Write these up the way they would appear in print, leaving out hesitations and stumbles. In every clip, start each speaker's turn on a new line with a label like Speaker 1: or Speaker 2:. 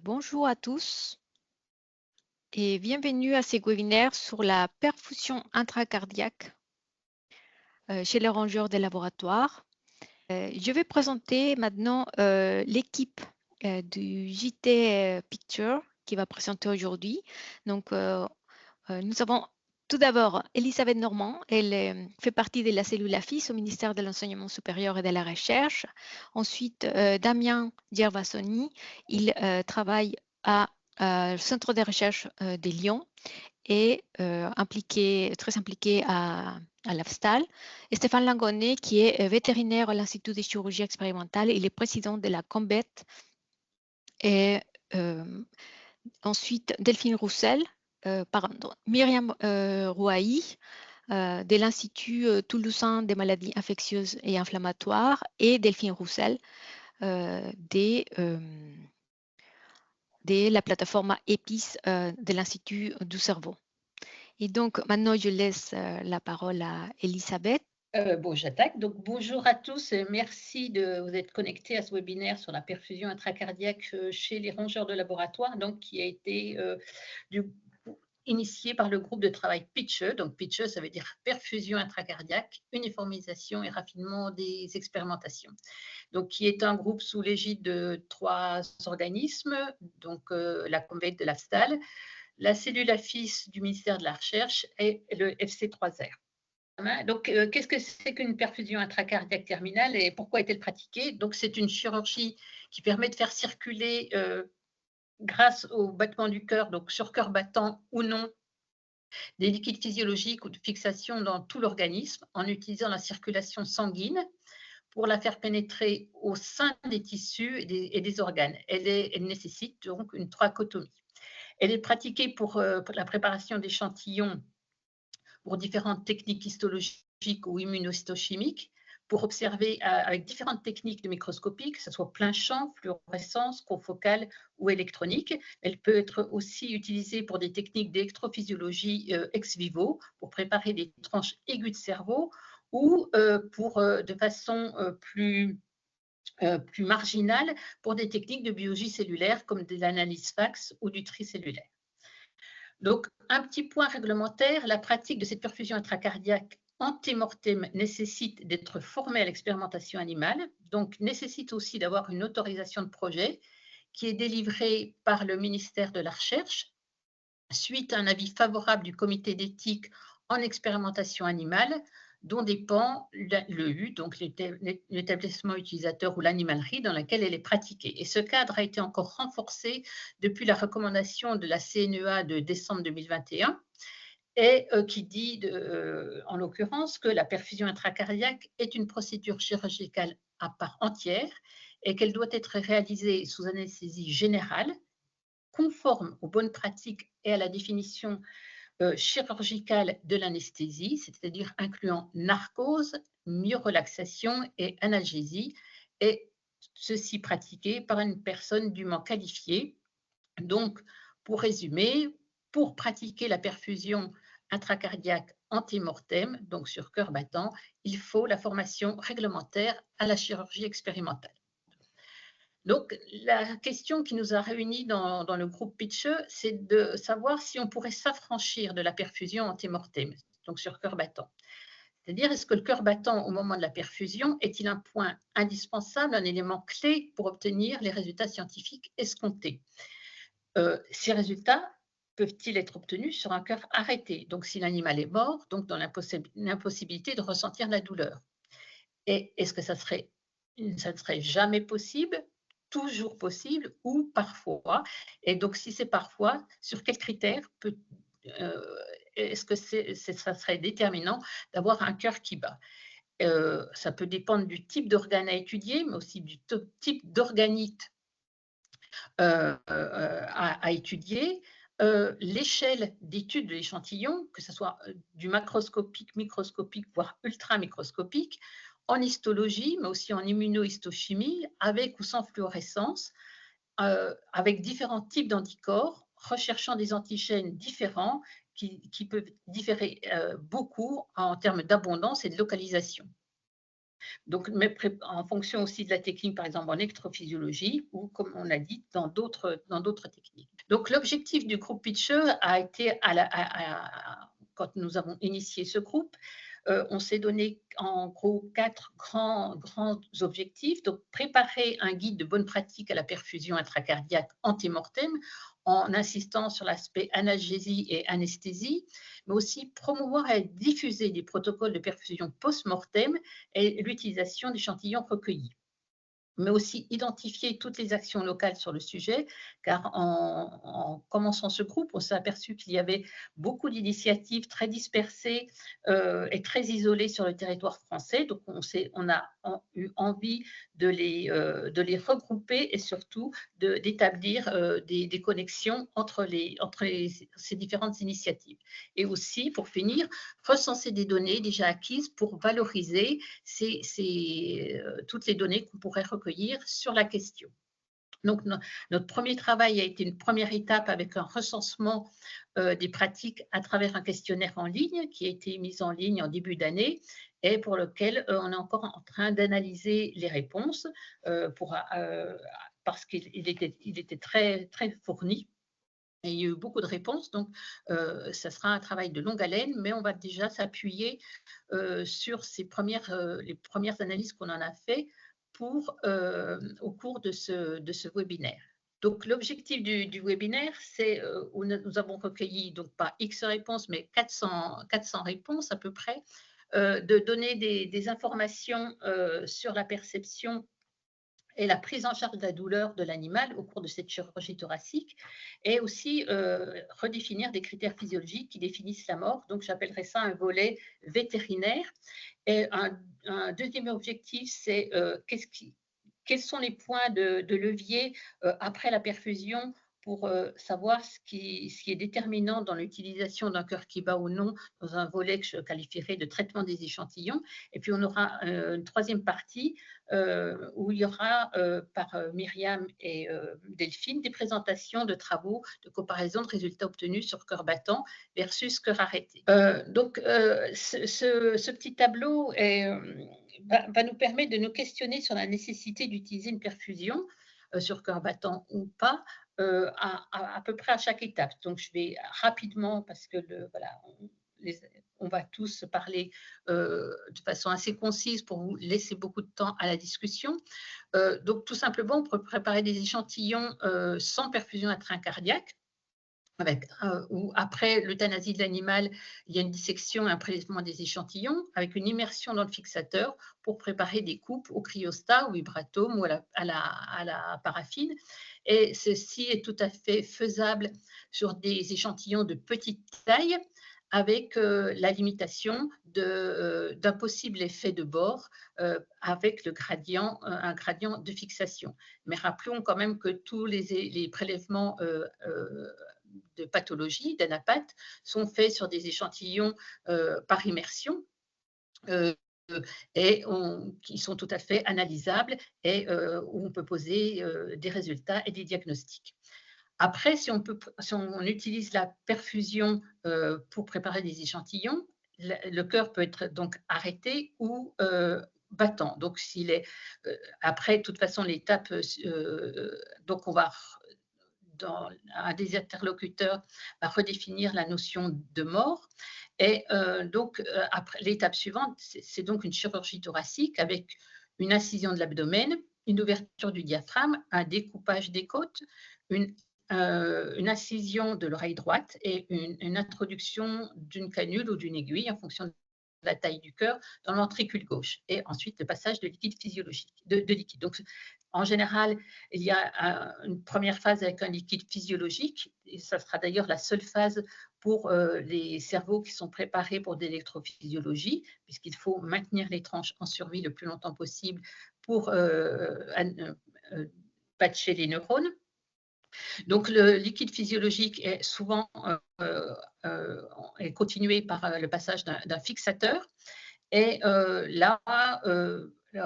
Speaker 1: Bonjour à tous et bienvenue à ces webinaires sur la perfusion intracardiaque chez les rongeurs des laboratoires. Je vais présenter maintenant l'équipe du JT Picture qui va présenter aujourd'hui. Donc, nous avons tout d'abord Elisabeth Normand. Elle fait partie de la cellule AFIS au ministère de l'Enseignement supérieur et de la Recherche. Ensuite, Damien Gervasoni. Il travaille au Centre de recherche de Lyon et très impliqué à l'AFSTAL. Et Stéphane Langonnet, qui est vétérinaire à l'Institut de chirurgie expérimentale. Il est président de la COMBET. Et ensuite, Delphine Roussel, Myriam Rouahi, de l'Institut toulousain des maladies infectieuses et inflammatoires, et Delphine Roussel, de la plateforme EPIS de l'Institut du cerveau. Et donc, maintenant, je laisse la parole à Elisabeth.
Speaker 2: Bon, j'attaque. Donc, bonjour à tous et merci de vous être connectés à ce webinaire sur la perfusion intracardiaque chez les rongeurs de laboratoire, donc qui a été initié par le groupe de travail PITCHE. Donc, PITCHE, ça veut dire perfusion intracardiaque, uniformisation et raffinement des expérimentations. Donc, qui est un groupe sous l'égide de 3 organismes, donc la COMVEC de l'AFSTAL, la cellule AFIS du ministère de la Recherche et le FC3R. Donc, qu'est-ce que c'est qu'une perfusion intracardiaque terminale et pourquoi est-elle pratiquée? Donc, c'est une chirurgie qui permet de faire circuler, grâce au battement du cœur, donc sur cœur battant ou non, des liquides physiologiques ou de fixation dans tout l'organisme en utilisant la circulation sanguine pour la faire pénétrer au sein des tissus et des organes. Elle nécessite donc une thoracotomie. Elle est pratiquée pour la préparation d'échantillons pour différentes techniques histologiques ou immunohistochimiques, pour observer avec différentes techniques de microscopie, que ce soit plein champ, fluorescence, confocale ou électronique. Elle peut être aussi utilisée pour des techniques d'électrophysiologie ex vivo, pour préparer des tranches aiguës de cerveau, ou de façon plus marginale pour des techniques de biologie cellulaire comme de l'analyse FACS ou du tri cellulaire. Donc, un petit point réglementaire, la pratique de cette perfusion intracardiaque antémortem nécessite d'être formé à l'expérimentation animale, donc nécessite aussi d'avoir une autorisation de projet qui est délivrée par le ministère de la Recherche suite à un avis favorable du comité d'éthique en expérimentation animale dont dépend l'EU, donc l'établissement utilisateur ou l'animalerie dans laquelle elle est pratiquée. Et ce cadre a été encore renforcé depuis la recommandation de la CNEA de décembre 2021 et qui dit, en l'occurrence, que la perfusion intracardiaque est une procédure chirurgicale à part entière et qu'elle doit être réalisée sous anesthésie générale, conforme aux bonnes pratiques et à la définition chirurgicale de l'anesthésie, c'est-à-dire incluant narcose, myorelaxation et analgésie, et ceci pratiqué par une personne dûment qualifiée. Donc, pour résumer, pour pratiquer la perfusion intracardiaque antémortem, donc sur cœur battant, il faut la formation réglementaire à la chirurgie expérimentale. Donc, la question qui nous a réunis dans le groupe PITCHE, c'est de savoir si on pourrait s'affranchir de la perfusion antémortem, donc sur cœur battant. C'est-à-dire, est-ce que le cœur battant au moment de la perfusion est-il un point indispensable, un élément clé pour obtenir les résultats scientifiques escomptés? Ces résultats peuvent-ils être obtenus sur un cœur arrêté, donc si l'animal est mort, donc dans l'impossibilité de ressentir la douleur? Et est-ce que ça ne serait jamais possible, toujours possible ou parfois? Et donc, si c'est parfois, sur quels critères est-ce que ça serait déterminant d'avoir un cœur qui bat? Ça peut dépendre du type d'organe à étudier, mais aussi du type d'organite à étudier. L'échelle d'étude de l'échantillon, que ce soit du macroscopique, microscopique, voire ultramicroscopique, en histologie, mais aussi en immunohistochimie, avec ou sans fluorescence, avec différents types d'anticorps, recherchant des antigènes différents qui peuvent différer beaucoup en termes d'abondance et de localisation. Donc, mais en fonction aussi de la technique, par exemple en électrophysiologie ou, comme on l'a dit, dans d'autres techniques. Donc, l'objectif du groupe Pitcher a été, quand nous avons initié ce groupe, on s'est donné en gros 4 grands objectifs. Donc, préparer un guide de bonne pratique à la perfusion intracardiaque anti-mortem en insistant sur l'aspect analgésie et anesthésie, mais aussi promouvoir et diffuser des protocoles de perfusion post-mortem et l'utilisation d'échantillons recueillis, mais aussi identifier toutes les actions locales sur le sujet, car en commençant ce groupe, on s'est aperçu qu'il y avait beaucoup d'initiatives très dispersées et très isolées sur le territoire français. Donc, on a eu envie de les regrouper et surtout d'établir des connexions entre ces différentes initiatives. Et aussi, pour finir, recenser des données déjà acquises pour valoriser toutes les données qu'on pourrait recueillir sur la question. Donc, notre premier travail a été une première étape avec un recensement des pratiques à travers un questionnaire en ligne qui a été mis en ligne en début d'année et pour lequel on est encore en train d'analyser les réponses parce qu'il était très, très fourni. Et il y a eu beaucoup de réponses, donc ça sera un travail de longue haleine, mais on va déjà s'appuyer sur les premières analyses qu'on en a fait au cours de ce webinaire. Donc, l'objectif du webinaire, c'est où nous avons recueilli, donc pas X réponses, mais 400 réponses à peu près, de donner des informations sur la perception et la prise en charge de la douleur de l'animal au cours de cette chirurgie thoracique, et aussi redéfinir des critères physiologiques qui définissent la mort. Donc, j'appellerais ça un volet vétérinaire. Et un deuxième objectif, c'est quels sont les points de levier après la perfusion pour savoir ce qui est déterminant dans l'utilisation d'un cœur qui bat ou non dans un volet que je qualifierais de traitement des échantillons. Et puis, on aura une troisième partie où il y aura par Myriam et Delphine des présentations de travaux de comparaison de résultats obtenus sur cœur battant versus cœur arrêté. Donc, ce petit tableau va nous permettre de nous questionner sur la nécessité d'utiliser une perfusion sur cœur battant ou pas, à peu près à chaque étape. Donc, je vais rapidement, parce que voilà, on va tous parler de façon assez concise pour vous laisser beaucoup de temps à la discussion. Donc, tout simplement, on peut préparer des échantillons sans perfusion intracardiaque. Ou après l'euthanasie de l'animal, il y a une dissection et un prélèvement des échantillons avec une immersion dans le fixateur pour préparer des coupes au cryostat, au vibratome ou à la paraffine. Et ceci est tout à fait faisable sur des échantillons de petite taille avec la limitation d'un possible effet de bord avec un gradient de fixation. Mais rappelons quand même que tous les prélèvements de pathologie, d'anapathe, sont faits sur des échantillons par immersion et qui sont tout à fait analysables et où on peut poser des résultats et des diagnostics. Après, si on utilise la perfusion pour préparer des échantillons, le cœur peut être donc arrêté ou battant. Donc, après, de toute façon, l'étape, donc on va un des interlocuteurs va redéfinir la notion de mort. Et donc, après, l'étape suivante, c'est donc une chirurgie thoracique avec une incision de l'abdomen, une ouverture du diaphragme, un découpage des côtes, une incision de l'oreille droite et une introduction d'une canule ou d'une aiguille en fonction de la taille du cœur dans le ventricule gauche. Et ensuite, le passage de liquide physiologique, de liquide. Donc, en général, il y a une première phase avec un liquide physiologique, et ça sera d'ailleurs la seule phase pour les cerveaux qui sont préparés pour de l'électrophysiologie, puisqu'il faut maintenir les tranches en survie le plus longtemps possible pour patcher les neurones. Donc, le liquide physiologique est souvent est continué par le passage d'un fixateur. Et là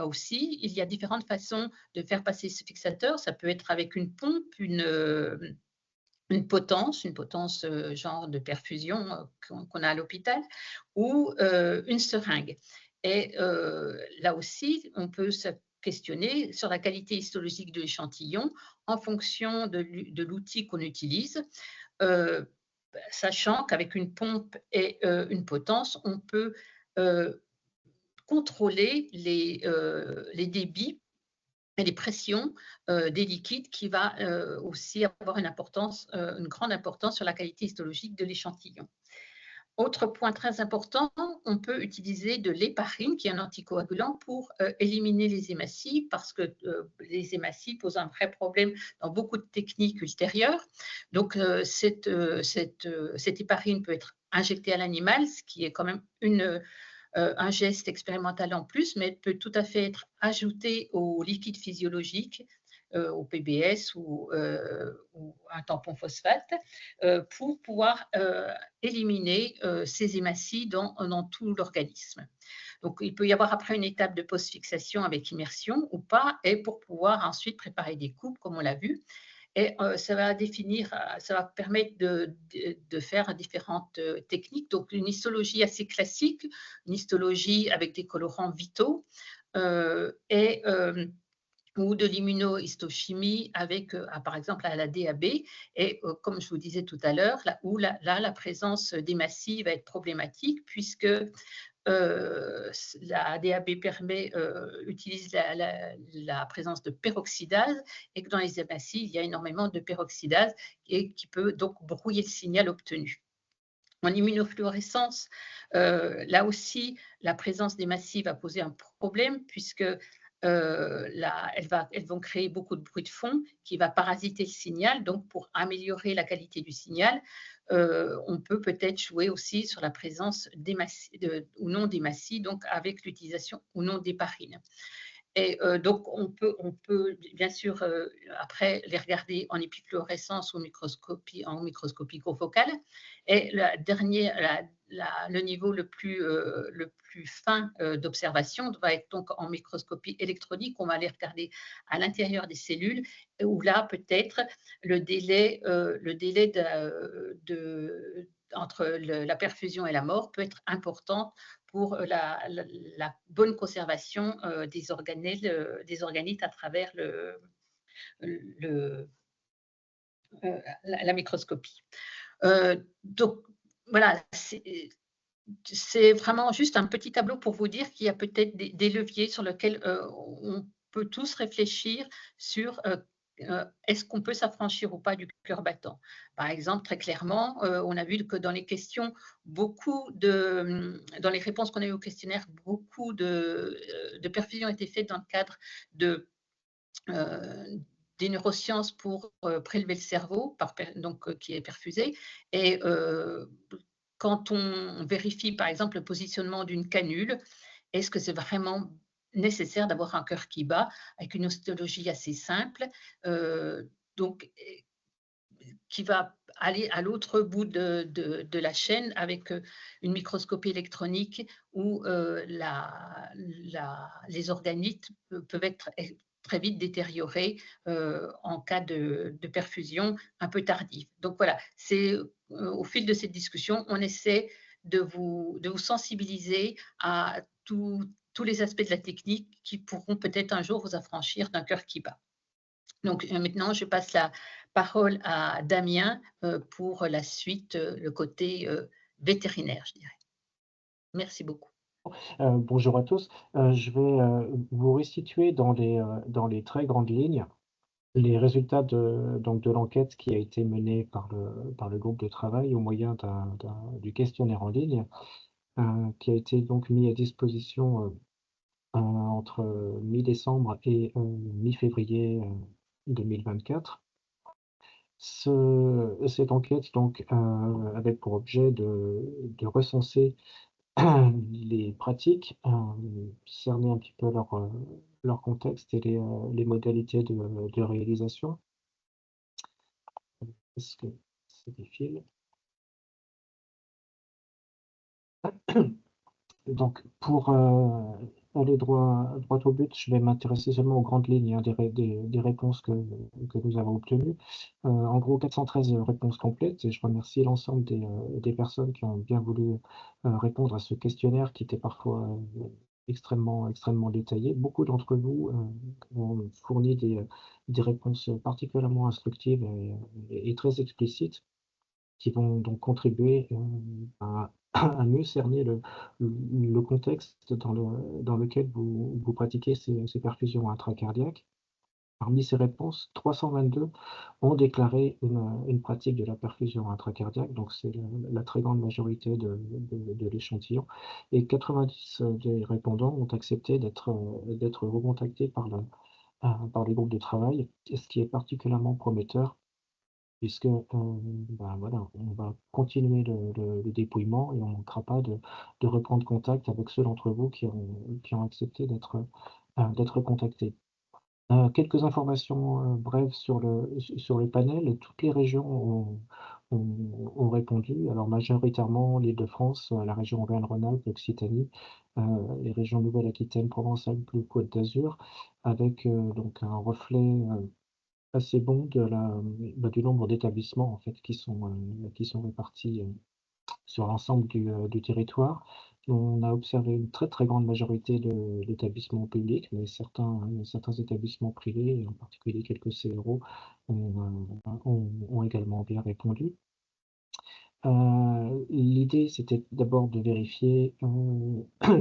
Speaker 2: aussi, il y a différentes façons de faire passer ce fixateur. Ça peut être avec une pompe, une potence genre de perfusion qu'on a à l'hôpital, ou une seringue. Et là aussi, on peut se questionner sur la qualité histologique de l'échantillon en fonction de l'outil qu'on utilise, euh, sachant qu'avec une pompe et une potence, on peut contrôler les débits et les pressions des liquides qui va aussi avoir une grande importance sur la qualité histologique de l'échantillon. Autre point très important, on peut utiliser de l'héparine, qui est un anticoagulant, pour éliminer les hématies, parce que les hématies posent un vrai problème dans beaucoup de techniques ultérieures. Donc, cette héparine peut être injectée à l'animal, ce qui est quand même un geste expérimental en plus, mais elle peut tout à fait être ajoutée au liquide physiologique, au PBS ou un tampon phosphate, pour pouvoir éliminer ces hématies dans tout l'organisme. Donc, il peut y avoir après une étape de post-fixation avec immersion ou pas, et pour pouvoir ensuite préparer des coupes, comme on l'a vu. Et ça va permettre de faire différentes techniques. Donc, une histologie assez classique, une histologie avec des colorants vitaux, ou de l'immunohistochimie avec, par exemple, à la DAB. Et comme je vous disais tout à l'heure, la présence d'hématies va être problématique, puisque la DAB utilise la présence de peroxydase, et que dans les hématies, il y a énormément de peroxydase et qui peut donc brouiller le signal obtenu. En immunofluorescence, là aussi, la présence d'hématies va poser un problème, puisque elles vont créer beaucoup de bruit de fond qui va parasiter le signal. Donc, pour améliorer la qualité du signal, on peut peut-être jouer aussi sur la présence ou non d'hématies, donc avec l'utilisation ou non d'héparine. Et donc, on peut bien sûr après les regarder en épifluorescence ou en microscopie confocale. Et le niveau le plus fin d'observation va être donc en microscopie électronique. On va aller regarder à l'intérieur des cellules, où là, peut-être, le délai entre la perfusion et la mort peut être important pour la bonne conservation des organites à travers la microscopie. Donc, voilà, c'est vraiment juste un petit tableau pour vous dire qu'il y a peut-être des leviers sur lesquels on peut tous réfléchir sur est-ce qu'on peut s'affranchir ou pas du cœur battant. Par exemple, très clairement, on a vu que dans les questions, dans les réponses qu'on a eues au questionnaire, beaucoup de perfusions étaient faites dans le cadre des neurosciences pour prélever le cerveau, qui est perfusé. Et quand on vérifie, par exemple, le positionnement d'une canule, est-ce que c'est vraiment nécessaire d'avoir un cœur qui bat avec une histologie assez simple, donc qui va aller à l'autre bout de la chaîne avec une microscopie électronique où les organites peuvent être très vite détériorés en cas de perfusion un peu tardive. Donc voilà, c'est au fil de cette discussion, on essaie de vous sensibiliser à tous les aspects de la technique qui pourront peut-être un jour vous affranchir d'un cœur qui bat. Donc maintenant, je passe la parole à Damien pour la suite, le côté vétérinaire, je dirais. Merci beaucoup.
Speaker 3: Bonjour à tous. Je vais vous restituer dans les très grandes lignes les résultats de l'enquête qui a été menée par le groupe de travail au moyen du questionnaire en ligne, qui a été donc mis à disposition entre mi-décembre et mi-février 2024. Cette enquête donc avait pour objet de recenser les pratiques, cerner un petit peu leur contexte et les modalités de réalisation. Est-ce que ça défile? Donc, pour aller droit au but, je vais m'intéresser seulement aux grandes lignes, hein, des réponses que nous avons obtenues. En gros, 413 réponses complètes, et je remercie l'ensemble des personnes qui ont bien voulu répondre à ce questionnaire qui était parfois extrêmement détaillé. Beaucoup d'entre vous ont fourni des réponses particulièrement instructives et très explicites qui vont donc contribuer à, à mieux cerner le contexte dans lequel vous pratiquez ces perfusions intracardiaques. Parmi ces réponses, 322 ont déclaré une pratique de la perfusion intracardiaque, donc c'est la très grande majorité de l'échantillon, et 90 des répondants ont accepté d'être recontactés par les groupes de travail, ce qui est particulièrement prometteur puisque ben voilà, on va continuer le dépouillement et on ne manquera pas de reprendre contact avec ceux d'entre vous qui ont accepté d'être contactés. Quelques informations, brèves sur le panel. Toutes les régions ont répondu. Alors majoritairement l'Île-de-France, la région Auvergne-Rhône-Alpes, l'Occitanie, les régions Nouvelle-Aquitaine, Provence-Alpes, Côte d'Azur, avec, donc un reflet, assez bon du nombre d'établissements en fait qui sont répartis, sur l'ensemble du territoire. On a observé une très, très grande majorité d'établissements publics, mais certains établissements privés, et en particulier quelques CRO, ont également bien répondu. L'idée, c'était d'abord de vérifier,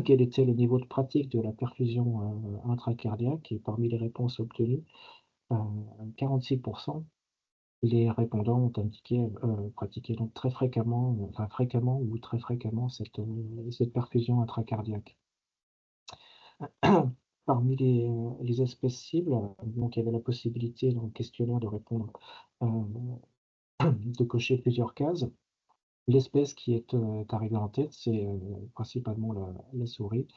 Speaker 3: quel était le niveau de pratique de la perfusion, intracardiaque et parmi les réponses obtenues, 46 les répondants ont indiqué, pratiquer donc très fréquemment, enfin fréquemment ou très fréquemment cette perfusion intracardiaque. Parmi les espèces cibles, donc il y avait la possibilité dans le questionnaire de répondre, de cocher plusieurs cases. L'espèce qui est arrivée en tête, c'est principalement la souris.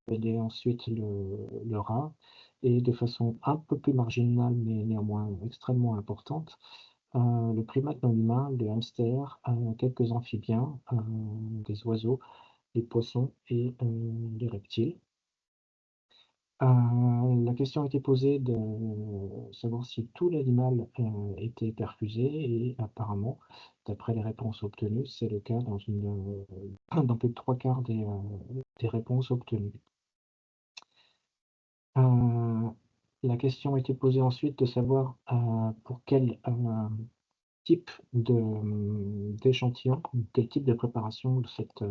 Speaker 3: Venait ensuite le rat et de façon un peu plus marginale, mais néanmoins extrêmement importante, le primate non humain, le hamster, quelques amphibiens, des oiseaux, des poissons et des reptiles. La question a été posée de savoir si tout l'animal était perfusé et apparemment, d'après les réponses obtenues, c'est le cas dans plus de 3/4 des réponses obtenues. La question a été posée ensuite de savoir, pour quel, type d'échantillon, quel type de préparation de cette,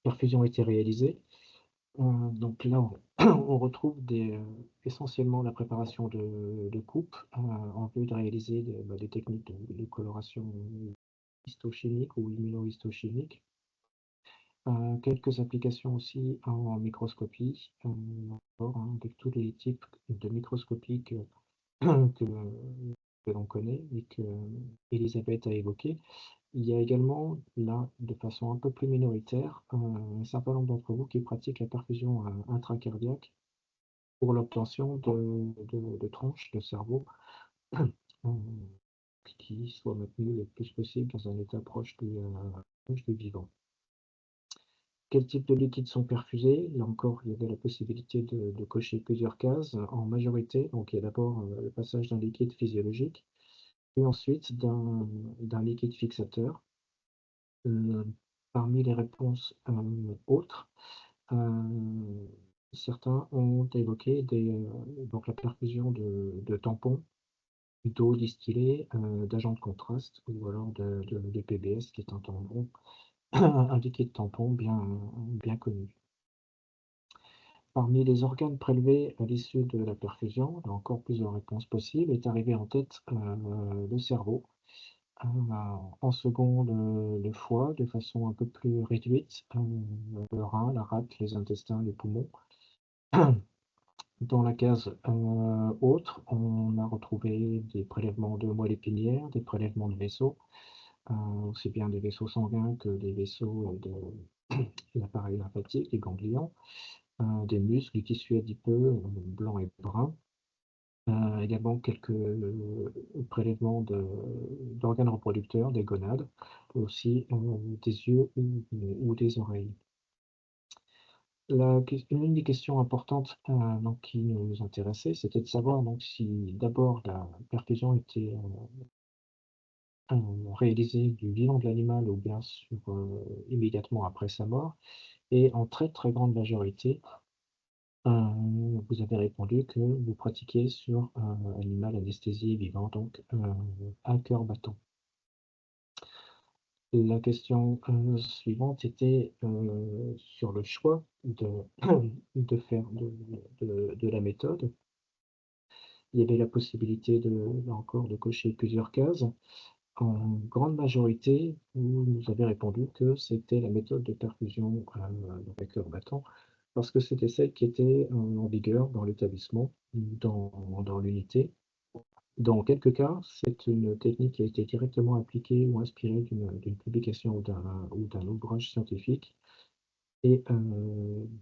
Speaker 3: perfusion a été réalisée. Donc là, on retrouve essentiellement la préparation de coupes, en vue de réaliser des techniques de coloration histochimique ou immunohistochimique. Quelques applications aussi en microscopie, avec tous les types de microscopie que que l'on connaît et que Elisabeth a évoqué. Il y a également, là, de façon un peu plus minoritaire, un certain nombre d'entre vous qui pratiquent la perfusion intracardiaque pour l'obtention de tranches de cerveau qui soient maintenues le plus possible dans un état proche du vivant. Quel type de liquides sont perfusés? Là encore, il y avait la possibilité de cocher plusieurs cases en majorité. Donc, il y a d'abord le passage d'un liquide physiologique, puis ensuite d'un liquide fixateur. Parmi les réponses autres, certains ont évoqué donc la perfusion de tampons, d'eau distillée, d'agents de contraste ou alors de PBS, qui est un tampon, un liquide tampon bien connu. Parmi les organes prélevés à l'issue de la perfusion, il y a encore plusieurs réponses possibles, est arrivé en tête le cerveau. En second, le foie, de façon un peu plus réduite, le rein, la rate, les intestins, les poumons. Dans la case autres, on a retrouvé des prélèvements de moelle épinière, des prélèvements de vaisseaux, aussi bien des vaisseaux sanguins que des vaisseaux de l'appareil lymphatique, des ganglions, des muscles, du tissu adipeux, blanc et brun. Également quelques prélèvements d'organes reproducteurs, des gonades, aussi des yeux ou des oreilles. Une des questions importantes donc, qui nous intéressait, c'était de savoir donc, si d'abord la perfusion était réalisé du vivant de l'animal ou bien immédiatement après sa mort. Et en très très grande majorité, vous avez répondu que vous pratiquiez sur un animal anesthésié vivant, donc à cœur battant. La question suivante était sur le choix de faire de la méthode. Il y avait la possibilité là encore, de cocher plusieurs cases. En grande majorité, vous nous avez répondu que c'était la méthode de perfusion donc à cœur battant, parce que c'était celle qui était en vigueur dans l'établissement, dans l'unité. Dans quelques cas, c'est une technique qui a été directement appliquée ou inspirée d'une publication ou d'un ouvrage scientifique. Et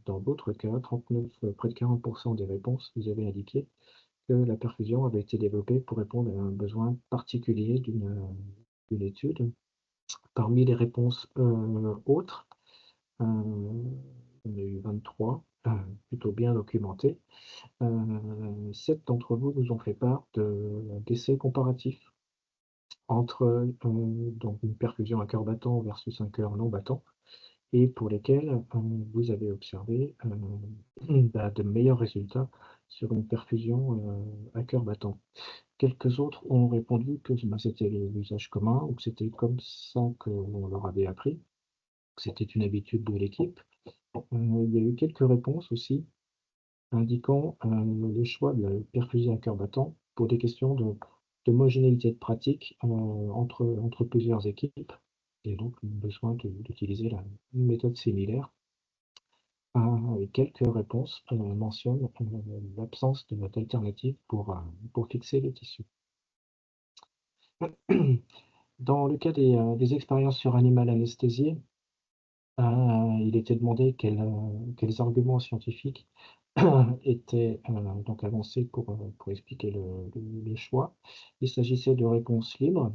Speaker 3: dans d'autres cas, 39, près de 40% des réponses, vous avez indiqué que la perfusion avait été développée pour répondre à un besoin particulier d'une étude. Parmi les réponses autres, on a eu 23, plutôt bien documentées. 7 d'entre vous nous ont fait part d'essais comparatifs entre donc une perfusion à cœur battant versus un cœur non battant, et pour lesquels vous avez observé de meilleurs résultats sur une perfusion à cœur battant. Quelques autres ont répondu que c'était l'usage commun, ou que c'était comme ça qu'on leur avait appris, que c'était une habitude de l'équipe. Il y a eu quelques réponses aussi indiquant le choix de la perfusion à cœur battant pour des questions d'homogénéité de pratique entre plusieurs équipes, et donc le besoin d'utiliser une méthode similaire. Et quelques réponses mentionnent l'absence de note alternative pour fixer les tissus. Dans le cas des expériences sur animal anesthésié, il était demandé quels arguments scientifiques étaient donc avancés pour expliquer le choix. Il s'agissait de réponses libres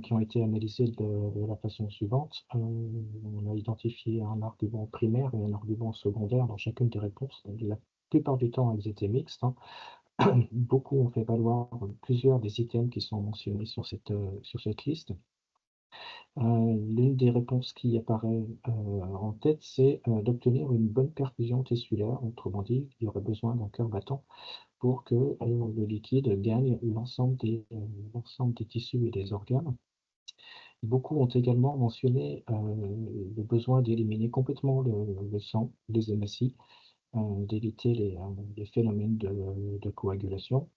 Speaker 3: qui ont été analysées de la façon suivante. On a identifié un argument primaire et un argument secondaire dans chacune des réponses. La plupart du temps, elles étaient mixtes, hein. Beaucoup ont fait valoir plusieurs des items qui sont mentionnés sur cette liste. L'une des réponses qui apparaît en tête, c'est d'obtenir une bonne perfusion tissulaire. Autrement dit, il y aurait besoin d'un cœur battant pour que le liquide gagne l'ensemble des tissus et des organes. Beaucoup ont également mentionné le besoin d'éliminer complètement le sang, les hématies, d'éviter les phénomènes de coagulation.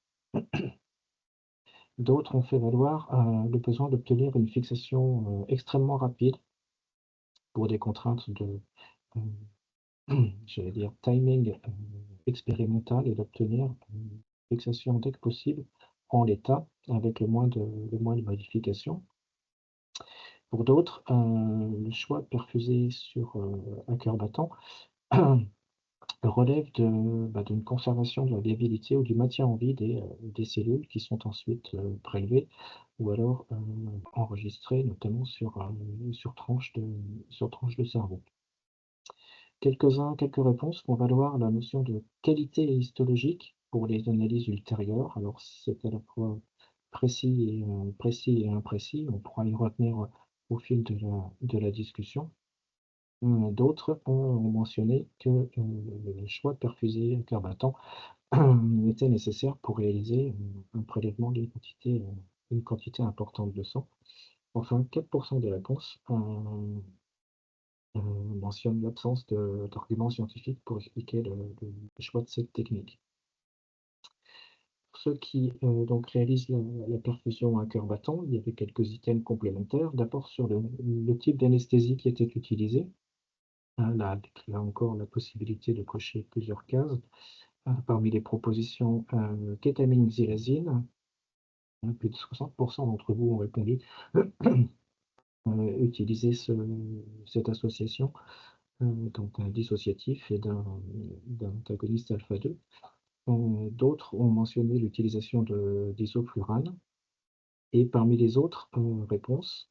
Speaker 3: D'autres ont fait valoir le besoin d'obtenir une fixation extrêmement rapide pour des contraintes j'allais dire, timing expérimental, et d'obtenir une fixation dès que possible en l'état, avec le moins de modifications. Pour d'autres, le choix de perfuser à cœur battant relève d'une conservation de la viabilité ou du maintien en vie des cellules qui sont ensuite prélevées ou alors enregistrées, notamment sur tranches de cerveau. Quelques réponses font valoir la notion de qualité histologique pour les analyses ultérieures. Alors, c'est à la fois précis et imprécis. On pourra y retenir au fil de la discussion. D'autres ont mentionné que le choix de perfuser à cœur battant était nécessaire pour réaliser un prélèvement d'une quantité importante de sang. Enfin, 4% des réponses mentionne l'absence d'arguments scientifiques pour expliquer le choix de cette technique. Pour ceux qui donc réalisent la perfusion à cœur battant, il y avait quelques items complémentaires. D'abord sur le type d'anesthésie qui était utilisé. Là encore, la possibilité de cocher plusieurs cases. Parmi les propositions, kétamine, xylazine. Plus de 60% d'entre vous ont répondu utiliser cette association. Donc un dissociatif et d'un antagoniste alpha-2. D'autres ont mentionné l'utilisation d'isoflurane. Et parmi les autres réponses,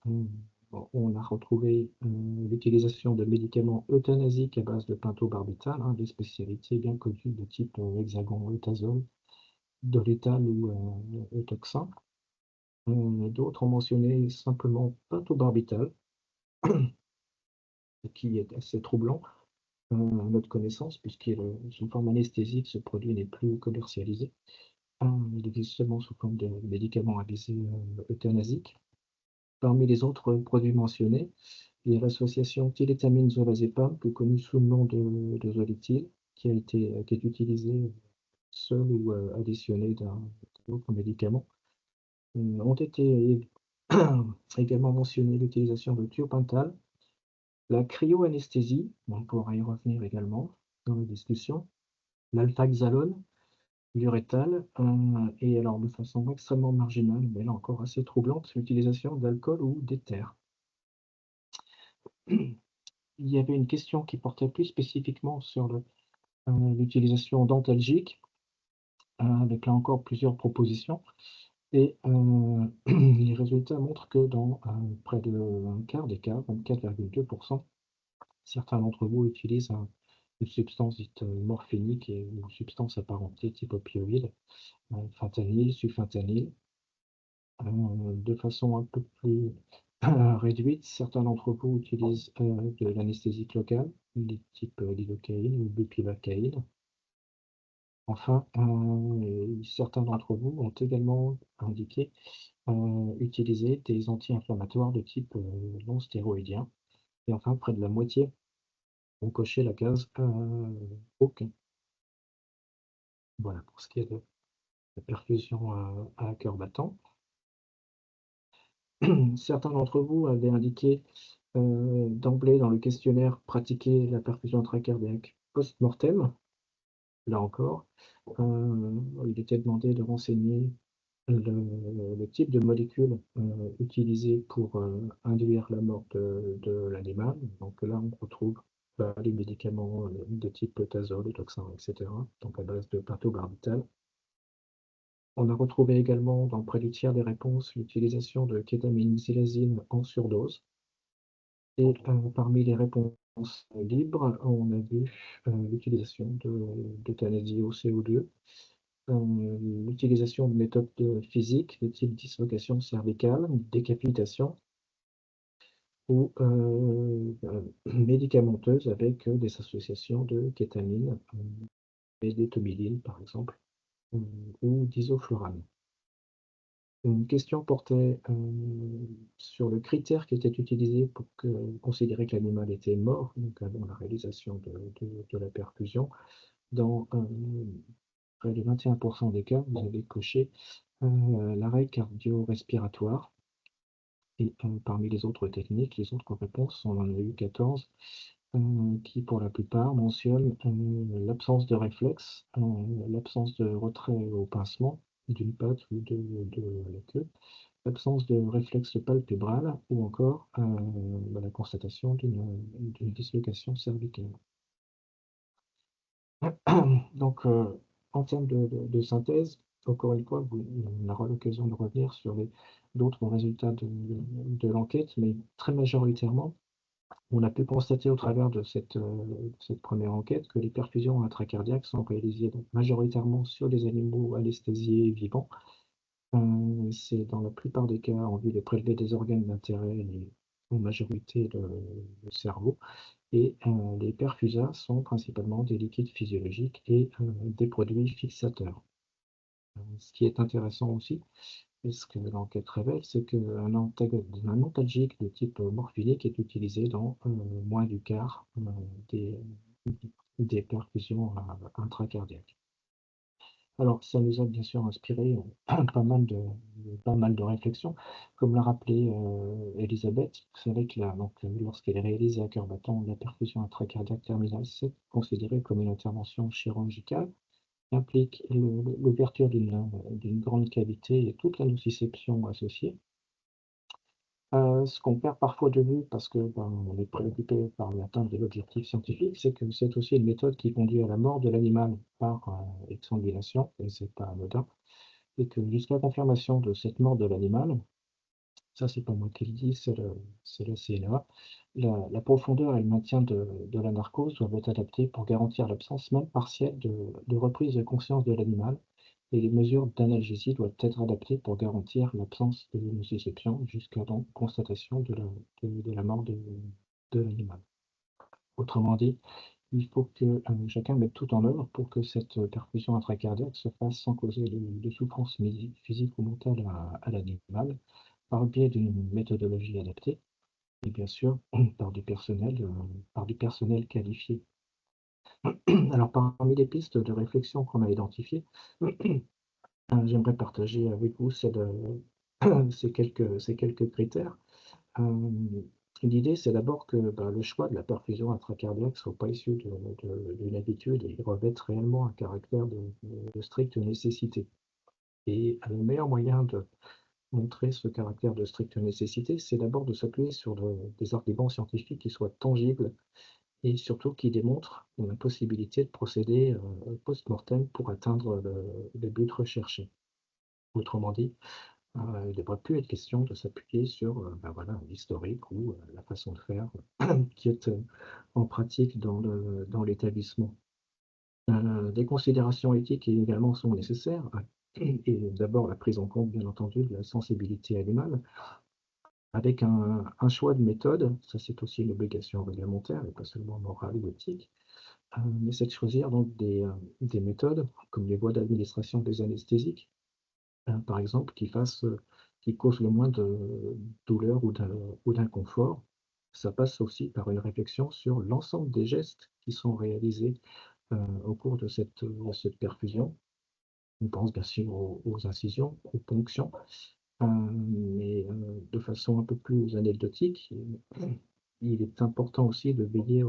Speaker 3: on a retrouvé l'utilisation de médicaments euthanasiques à base de pentobarbital, des spécialités bien connues de type hexagon, eutazole, dolétal ou eutoxin. D'autres ont mentionné simplement pentobarbital, qui est assez troublant à notre connaissance, sous forme anesthésique, ce produit n'est plus commercialisé. Il existe seulement sous forme de médicaments à visée euthanasique. Parmi les autres produits mentionnés, il y a l'association thyrétamine zolazépam, plus connue sous le nom de Zolithil, qui est utilisée seul ou additionné d'un autre médicament. Ont été également mentionné l'utilisation de thiopental, la cryoanesthésie, on pourra y revenir également dans la discussion, l'altaxalone, l'urétal, et alors de façon extrêmement marginale, mais là encore assez troublante, l'utilisation d'alcool ou d'éther. Il y avait une question qui portait plus spécifiquement sur l'utilisation dentalgique, avec là encore plusieurs propositions. Et les résultats montrent que dans près de un quart des cas, 24,2%, certains d'entre vous utilisent une substance dite morphinique et une substance apparentée type opioïde, fentanyl, sulfentanyl. De façon un peu plus réduite, certains d'entre vous utilisent de l'anesthésique locale, type lidocaïne ou bupivacaïne. Enfin, certains d'entre vous ont également indiqué utiliser des anti-inflammatoires de type non stéroïdien. Et enfin, près de la moitié ont coché la case aucun. Voilà pour ce qui est de la perfusion à cœur battant. Certains d'entre vous avaient indiqué d'emblée dans le questionnaire pratiquer la perfusion intracardiaque post-mortem. Là encore, il était demandé de renseigner le type de molécule utilisée pour induire la mort de l'animal. Donc là, on retrouve les médicaments de type tazol, toxin, etc., donc à base de pentobarbital. On a retrouvé également dans près du tiers des réponses l'utilisation de kétamine xylazine en surdose. Et parmi les réponses libres, on a vu l'utilisation d'euthanasie au CO2, l'utilisation de méthodes physiques de type dislocation cervicale, décapitation, ou médicamenteuses avec des associations de kétamine et d'étomiline, par exemple, ou d'isoflurane. Une question portait sur le critère qui était utilisé pour considérer que l'animal était mort, donc avant la réalisation de la perfusion. Dans près de 21% des cas, vous avez coché l'arrêt cardio-respiratoire. Et parmi les autres techniques, les autres réponses, on en a eu 14, qui pour la plupart mentionnent l'absence de réflexe, l'absence de retrait au pincement d'une patte ou de la queue, l'absence de réflexe palpébral ou encore la constatation d'une dislocation cervicale. Donc, en termes de synthèse, encore une fois, on aura l'occasion de revenir sur d'autres résultats de l'enquête, mais très majoritairement, on a pu constater au travers de cette première enquête que les perfusions intracardiaques sont réalisées donc, majoritairement sur les animaux anesthésiés vivants. C'est dans la plupart des cas en vue de prélever des organes d'intérêt et en majorité le cerveau. Et les perfusats sont principalement des liquides physiologiques et des produits fixateurs. Ce qui est intéressant aussi, et ce que l'enquête révèle, c'est qu'un antalgique de type morphinique est utilisé dans moins du quart des perfusions intracardiaques. Alors, ça nous a bien sûr inspiré pas mal de réflexions. Comme l'a rappelé Elisabeth, vous savez que lorsqu'elle est réalisée à cœur battant, la perfusion intracardiaque terminale, c'est considéré comme une intervention chirurgicale qui implique l'ouverture d'une grande cavité et toute la nociception associée. Ce qu'on perd parfois de vue parce que on est préoccupé par l'atteinte de l'objectif scientifique, c'est que c'est aussi une méthode qui conduit à la mort de l'animal par exsanguination, et c'est pas anodin, et que jusqu'à confirmation de cette mort de l'animal, ça c'est pas moi qui le dis, c'est le CNA, la profondeur et le maintien de la narcose doivent être adaptés pour garantir l'absence même partielle de reprise de conscience de l'animal et les mesures d'analgésie doivent être adaptées pour garantir l'absence de nociception jusqu'à la constatation de la mort de l'animal. Autrement dit, il faut que chacun mette tout en œuvre pour que cette perfusion intracardiaque se fasse sans causer de souffrance physique ou mentale à l'animal, par le biais d'une méthodologie adaptée et bien sûr par du personnel qualifié. Alors parmi les pistes de réflexion qu'on a identifiées, j'aimerais partager avec vous ces quelques critères. L'idée, c'est d'abord que le choix de la perfusion intracardiaque ne soit pas issu d'une habitude et revête réellement un caractère de stricte nécessité. Et le meilleur moyen de montrer ce caractère de stricte nécessité, c'est d'abord de s'appuyer sur des arguments scientifiques qui soient tangibles et surtout qui démontrent la possibilité de procéder post-mortem pour atteindre le but recherché. Autrement dit, il ne devrait plus être question de s'appuyer sur voilà, l'historique ou la façon de faire qui est en pratique dans l'établissement. Des considérations éthiques également sont nécessaires, et d'abord la prise en compte, bien entendu, de la sensibilité animale, avec un choix de méthode, ça c'est aussi une obligation réglementaire et pas seulement morale ou éthique, mais c'est de choisir donc des méthodes comme les voies d'administration des anesthésiques, par exemple, qui causent le moins de douleur ou d'inconfort. Ça passe aussi par une réflexion sur l'ensemble des gestes qui sont réalisés au cours de cette perfusion. On pense bien sûr aux incisions, aux ponctions, mais de façon un peu plus anecdotique, il est important aussi de veiller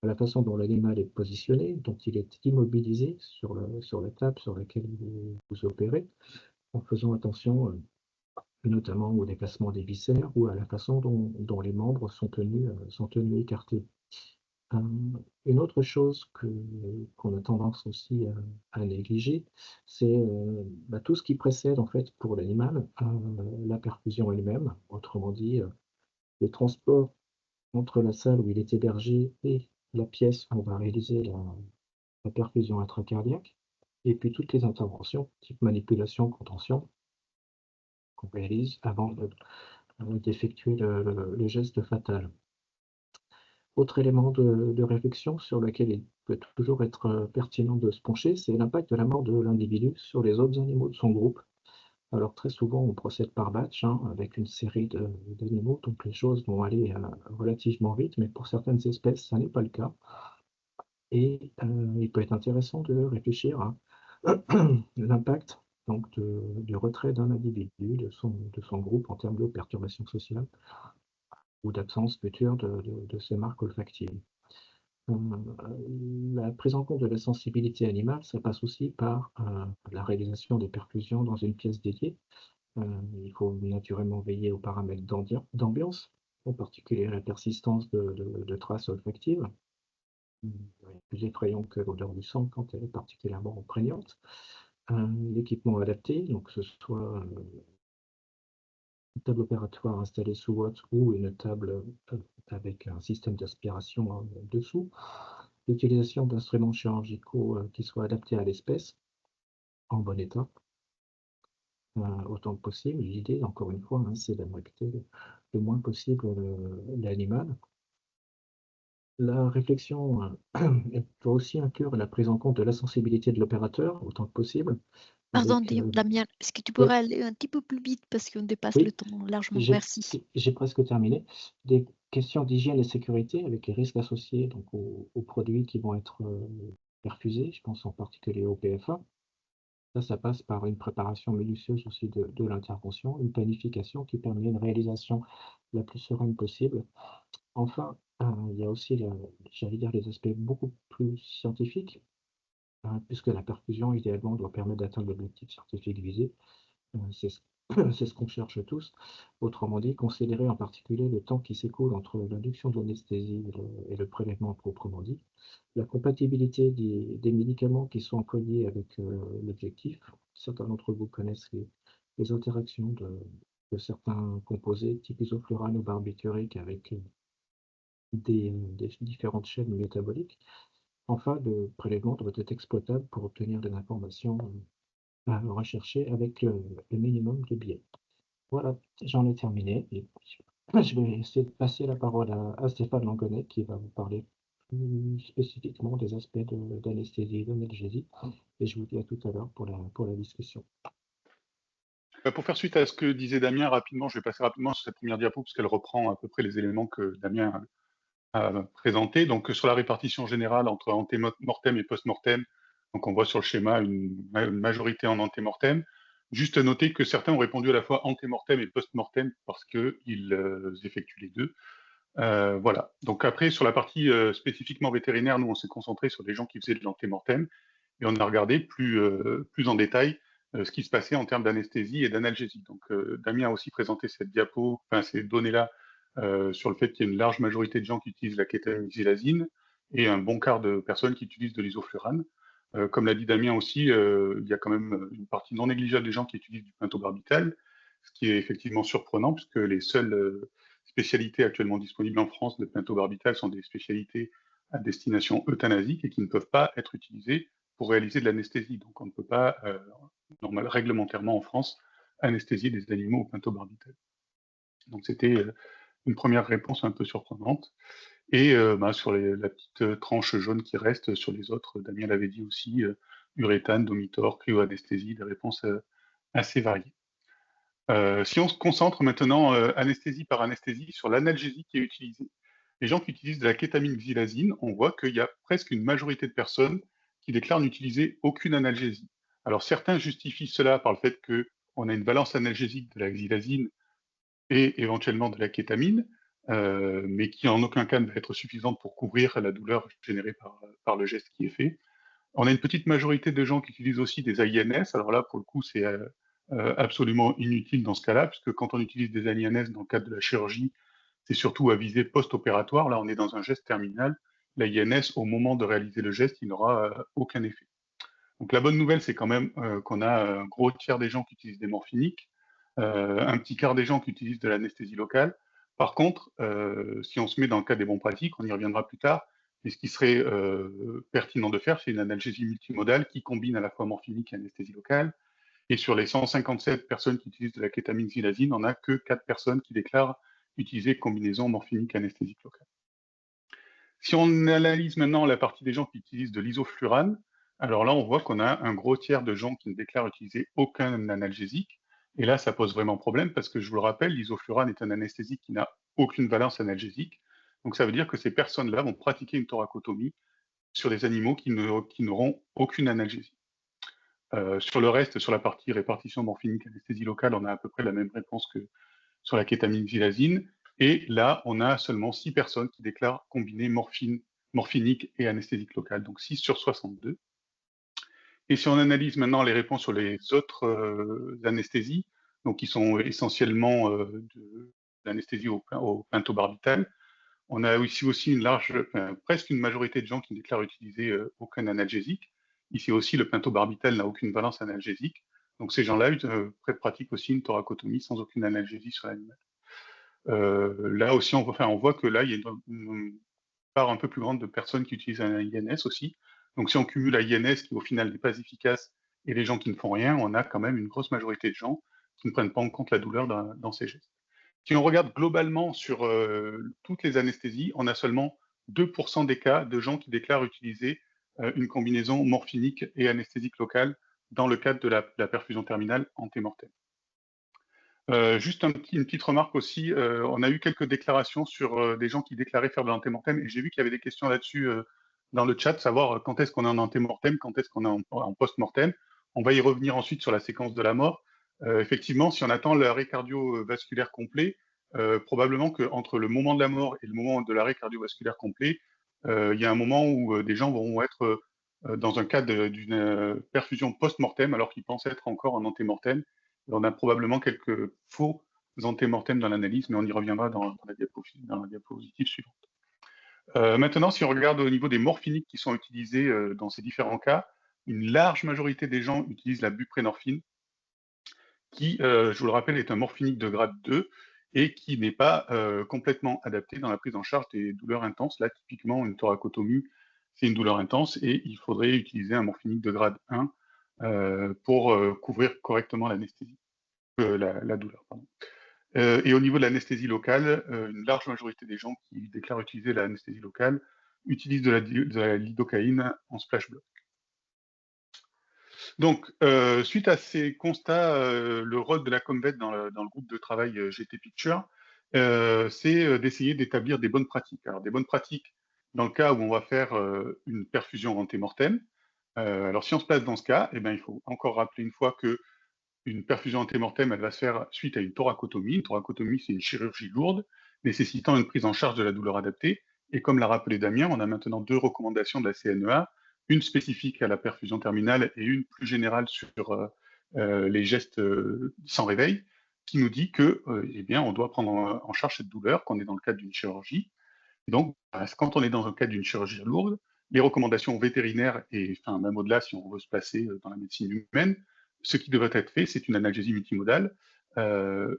Speaker 3: à la façon dont l'animal est positionné, dont il est immobilisé sur la table sur laquelle vous opérez, en faisant attention notamment au déplacement des viscères ou à la façon dont les membres sont tenus écartés. Une autre chose qu'on a tendance aussi à négliger, c'est tout ce qui précède en fait pour l'animal la perfusion elle-même. Autrement dit, le transport entre la salle où il est hébergé et la pièce où on va réaliser la perfusion intracardiaque, et puis toutes les interventions, type manipulation, contention, qu'on réalise avant d'effectuer le geste fatal. Autre élément de réflexion sur lequel il peut toujours être pertinent de se pencher, c'est l'impact de la mort de l'individu sur les autres animaux de son groupe. Alors très souvent, on procède par batch, avec une série d'animaux, donc les choses vont aller relativement vite, mais pour certaines espèces, ça n'est pas le cas. Et il peut être intéressant de réfléchir à l'impact donc du retrait d'un individu de son groupe en termes de perturbation sociale ou d'absence future de ces marques olfactives. La prise en compte de la sensibilité animale, ça passe aussi par la réalisation des perfusions dans une pièce dédiée. Il faut naturellement veiller aux paramètres d'ambiance, en particulier la persistance de traces olfactives, plus effrayant que l'odeur du sang quand elle est particulièrement prégnante. L'équipement adapté, donc que ce soit une table opératoire installée sous watts ou une table avec un système d'aspiration dessous. L'utilisation d'instruments chirurgicaux qui soient adaptés à l'espèce, en bon état, autant que possible. L'idée, encore une fois, c'est d'impacter le moins possible l'animal. La réflexion doit aussi inclure la prise en compte de la sensibilité de l'opérateur, autant que possible.
Speaker 1: Pardon,
Speaker 3: Avec,
Speaker 1: Damien, est-ce que tu
Speaker 3: oui,
Speaker 1: pourrais aller un petit peu plus vite parce qu'on dépasse le
Speaker 3: oui,
Speaker 1: temps largement?
Speaker 3: j'ai
Speaker 1: Merci.
Speaker 3: j'ai presque terminé. Des questions d'hygiène et sécurité avec les risques associés donc aux produits qui vont être perfusés, je pense en particulier au PFA. Ça passe par une préparation minutieuse aussi de l'intervention, une planification qui permet une réalisation la plus sereine possible. Enfin, il y a aussi, j'allais dire, les aspects beaucoup plus scientifiques, puisque la perfusion, idéalement, doit permettre d'atteindre l'objectif scientifique visé. C'est ce c'est ce qu'on cherche tous. Autrement dit, considérer en particulier le temps qui s'écoule entre l'induction de l'anesthésie et le prélèvement proprement dit, la compatibilité des médicaments qui sont employés avec l'objectif. Certains d'entre vous connaissent les interactions de certains composés type isoflurane ou barbiturique avec des différentes chaînes métaboliques. Enfin, le prélèvement doit être exploitable pour obtenir des informations rechercher avec le minimum de biais. Voilà, j'en ai terminé et je vais essayer de passer la parole à Stéphane Langonnet qui va vous parler plus spécifiquement des aspects d'anesthésie et d'analgésie. Et je vous dis à tout à l'heure pour la discussion.
Speaker 4: Pour faire suite à ce que disait Damien, rapidement, je vais passer rapidement sur cette première diapo, parce qu'elle reprend à peu près les éléments que Damien a présentés. Donc, sur la répartition générale entre antémortem et post-mortem, donc on voit sur le schéma une majorité en antémortem. Juste noter que certains ont répondu à la fois antémortem et post-mortem parce qu'ils effectuent les deux. Voilà. Donc après, sur la partie spécifiquement vétérinaire, nous, on s'est concentré sur les gens qui faisaient de l'antémortem et on a regardé plus en détail ce qui se passait en termes d'anesthésie et d'analgésie. Donc Damien a aussi présenté cette diapo, enfin ces données-là, sur le fait qu'il y a une large majorité de gens qui utilisent la kétamine et un bon quart de personnes qui utilisent de l'isoflurane. Comme l'a dit Damien aussi, il y a quand même une partie non négligeable des gens qui utilisent du pentobarbital, ce qui est effectivement surprenant puisque les seules spécialités actuellement disponibles en France de pentobarbital sont des spécialités à destination euthanasique et qui ne peuvent pas être utilisées pour réaliser de l'anesthésie. Donc on ne peut pas, réglementairement en France, anesthésier des animaux au pentobarbital. Donc c'était une première réponse un peu surprenante. Et sur la petite tranche jaune qui reste sur les autres, Damien l'avait dit aussi, uréthane, domitor, cryoanesthésie, des réponses assez variées. Si on se concentre maintenant, anesthésie par anesthésie, sur l'analgésie qui est utilisée, les gens qui utilisent de la kétamine xylazine, on voit qu'il y a presque une majorité de personnes qui déclarent n'utiliser aucune analgésie. Alors certains justifient cela par le fait qu'on a une valence analgésique de la xylazine et éventuellement de la kétamine, mais qui en aucun cas ne va être suffisante pour couvrir la douleur générée par le geste qui est fait. On a une petite majorité de gens qui utilisent aussi des AINS. Alors là, pour le coup, c'est absolument inutile dans ce cas-là, puisque quand on utilise des AINS dans le cadre de la chirurgie, c'est surtout à visée post-opératoire. Là, on est dans un geste terminal. L'AINS, au moment de réaliser le geste, il n'aura aucun effet. Donc la bonne nouvelle, c'est quand même qu'on a un gros tiers des gens qui utilisent des morphiniques, un petit quart des gens qui utilisent de l'anesthésie locale. Par contre, si on se met dans le cas des bons pratiques, on y reviendra plus tard, mais ce qui serait pertinent de faire, c'est une analgésie multimodale qui combine à la fois morphinique et anesthésie locale. Et sur les 157 personnes qui utilisent de la kétamine xylazine, on n'a que 4 personnes qui déclarent utiliser combinaison morphinique anesthésique locale. Si on analyse maintenant la partie des gens qui utilisent de l'isoflurane, alors là, on voit qu'on a un gros tiers de gens qui ne déclarent utiliser aucun analgésique. Et là, ça pose vraiment problème parce que je vous le rappelle, l'isoflurane est un anesthésique qui n'a aucune valence analgésique. Donc ça veut dire que ces personnes-là vont pratiquer une thoracotomie sur des animaux qui n'auront aucune analgésie. Sur le reste, sur la partie répartition morphinique anesthésie locale, on a à peu près la même réponse que sur la kétamine xylazine. Et là, on a seulement 6 personnes qui déclarent combiner morphinique et anesthésique locale, donc 6 sur 62. Et si on analyse maintenant les réponses sur les autres anesthésies, donc qui sont essentiellement de l'anesthésie au pentobarbital, on a ici aussi presque une majorité de gens qui déclarent utiliser aucun analgésique. Ici aussi, le pentobarbital n'a aucune valence analgésique. Donc ces gens-là pratiquent aussi une thoracotomie sans aucune analgésie sur l'animal. Là aussi, on voit que là, il y a une part un peu plus grande de personnes qui utilisent un INS aussi. Donc si on cumule l'INS qui au final n'est pas efficace et les gens qui ne font rien, on a quand même une grosse majorité de gens qui ne prennent pas en compte la douleur dans ces gestes. Si on regarde globalement sur toutes les anesthésies, on a seulement 2% des cas de gens qui déclarent utiliser une combinaison morphinique et anesthésique locale dans le cadre de la perfusion terminale antémortem. Juste une petite remarque aussi, on a eu quelques déclarations sur des gens qui déclaraient faire de l'antémortem, et j'ai vu qu'il y avait des questions là-dessus dans le chat, savoir quand est-ce qu'on est en antémortem, quand est-ce qu'on est en post-mortem. On va y revenir ensuite sur la séquence de la mort. Effectivement, si on attend l'arrêt cardiovasculaire complet, probablement qu'entre le moment de la mort et le moment de l'arrêt cardiovasculaire complet, il y a un moment où des gens vont être dans un cadre d'une perfusion post-mortem alors qu'ils pensent être encore en antémortem. On a probablement quelques faux antémortem dans l'analyse, mais on y reviendra dans la diapositive suivante. Maintenant, si on regarde au niveau des morphiniques qui sont utilisés dans ces différents cas, une large majorité des gens utilisent la buprénorphine, qui, je vous le rappelle, est un morphinique de grade 2 et qui n'est pas complètement adapté dans la prise en charge des douleurs intenses. Là, typiquement, une thoracotomie, c'est une douleur intense et il faudrait utiliser un morphinique de grade 1 pour couvrir correctement l'anesthésie, la douleur. Pardon. Et au niveau de l'anesthésie locale, une large majorité des gens qui déclarent utiliser l'anesthésie locale utilisent de la lidocaïne en splash block. Donc, suite à ces constats, le rôle de la Comvet dans le groupe de travail GT Picture, c'est d'essayer d'établir des bonnes pratiques. Alors, des bonnes pratiques dans le cas où on va faire une perfusion antémortem. Alors, si on se place dans ce cas, eh ben, il faut encore rappeler une fois que une perfusion antémortem, elle va se faire suite à une thoracotomie. Une thoracotomie, c'est une chirurgie lourde, nécessitant une prise en charge de la douleur adaptée. Et comme l'a rappelé Damien, on a maintenant 2 recommandations de la CNEA, une spécifique à la perfusion terminale et une plus générale sur les gestes sans réveil, qui nous dit que, eh bien, on doit prendre en charge cette douleur quand on est dans le cadre d'une chirurgie. Et donc, quand on est dans le cadre d'une chirurgie lourde, les recommandations vétérinaires et enfin, même au-delà, si on veut se placer dans la médecine humaine, ce qui devrait être fait, c'est une analgésie multimodale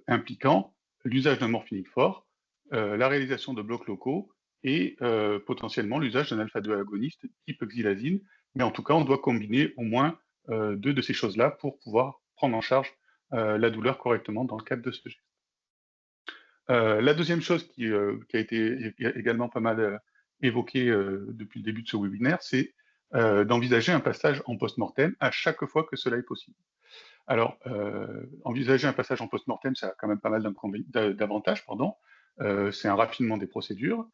Speaker 4: impliquant l'usage d'un morphinique fort, la réalisation de blocs locaux et potentiellement l'usage d'un alpha-2 agoniste type xylazine. Mais en tout cas, on doit combiner au moins 2 de ces choses-là pour pouvoir prendre en charge la douleur correctement dans le cadre de ce geste. La deuxième chose qui a été également pas mal évoquée depuis le début de ce webinaire, c'est d'envisager un passage en post-mortem à chaque fois que cela est possible. Alors, envisager un passage en post-mortem, ça a quand même pas mal d'avantages, pardon. C'est un raffinement des procédures,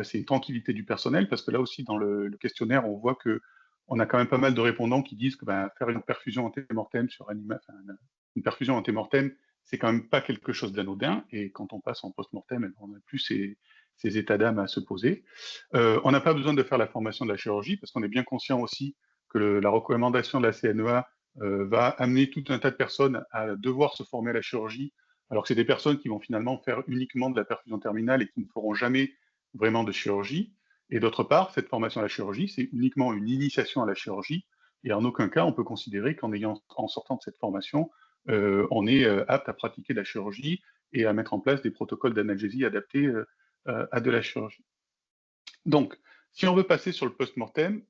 Speaker 4: c'est une tranquillité du personnel, parce que là aussi, dans le questionnaire, on voit que on a quand même pas mal de répondants qui disent que faire une perfusion antémortem sur une perfusion antémortem, c'est quand même pas quelque chose d'anodin, et quand on passe en post-mortem, on n'a plus ces états d'âme à se poser. On n'a pas besoin de faire la formation de la chirurgie, parce qu'on est bien conscient aussi que la recommandation de la CNEA va amener tout un tas de personnes à devoir se former à la chirurgie, alors que c'est des personnes qui vont finalement faire uniquement de la perfusion terminale et qui ne feront jamais vraiment de chirurgie. Et d'autre part, cette formation à la chirurgie, c'est uniquement une initiation à la chirurgie, et en aucun cas on peut considérer en sortant de cette formation, on est apte à pratiquer la chirurgie et à mettre en place des protocoles d'analgésie adaptés à de la chirurgie. Donc, si on veut passer sur le post-mortem,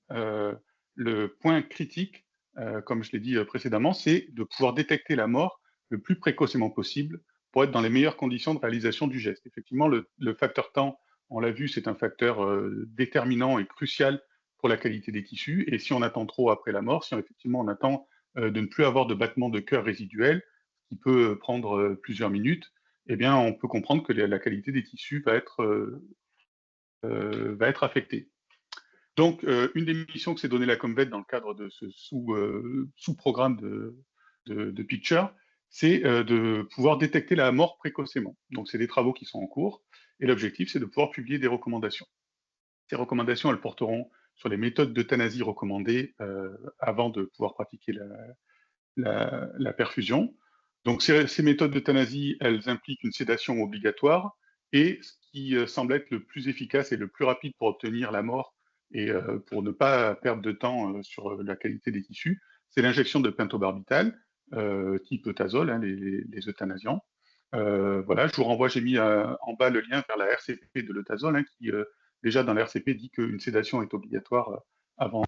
Speaker 4: le point critique, comme je l'ai dit précédemment, c'est de pouvoir détecter la mort le plus précocement possible pour être dans les meilleures conditions de réalisation du geste. Effectivement, le facteur temps, on l'a vu, c'est un facteur déterminant et crucial pour la qualité des tissus. Et si on attend trop après la mort, si effectivement on attend de ne plus avoir de battement de cœur résiduel, qui peut prendre plusieurs minutes, eh bien, on peut comprendre que la qualité des tissus va être affectée. Donc, une des missions que s'est donnée la Comvet dans le cadre de ce sous-programme de Picture, c'est de pouvoir détecter la mort précocement. Donc, c'est des travaux qui sont en cours, et l'objectif, c'est de pouvoir publier des recommandations. Ces recommandations, elles porteront sur les méthodes d'euthanasie recommandées avant de pouvoir pratiquer la perfusion. Donc, ces méthodes d'euthanasie, elles impliquent une sédation obligatoire, et ce qui semble être le plus efficace et le plus rapide pour obtenir la mort et pour ne pas perdre de temps sur la qualité des tissus, c'est l'injection de pentobarbital, type eutazole, hein, les euthanasiants. Voilà, je vous renvoie, j'ai mis en bas le lien vers la RCP de l'eutazole, hein, qui déjà dans la RCP dit qu'une sédation est obligatoire avant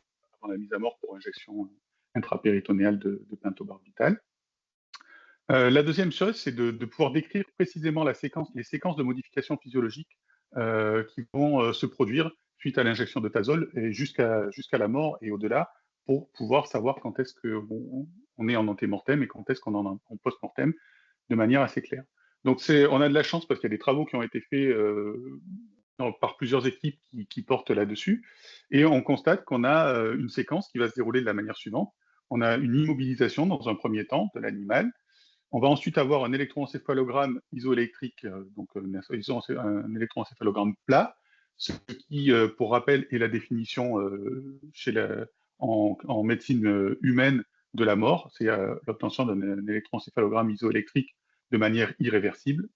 Speaker 4: la mise à mort pour injection intrapéritonéale de pentobarbital. La deuxième chose, c'est de pouvoir décrire précisément les séquences de modifications physiologiques qui vont se produire suite à l'injection de tazole et jusqu'à la mort et au-delà, pour pouvoir savoir quand est-ce qu'on est en antémortem et quand est-ce qu'on est en post-mortem, de manière assez claire. Donc on a de la chance parce qu'il y a des travaux qui ont été faits par plusieurs équipes qui portent là-dessus, et on constate qu'on a une séquence qui va se dérouler de la manière suivante. On a une immobilisation dans un premier temps de l'animal. On va ensuite avoir un électroencéphalogramme isoélectrique, donc un électroencéphalogramme plat, ce qui, pour rappel, est la définition en médecine humaine de la mort. C'est l'obtention d'un électroencéphalogramme isoélectrique de manière irréversible.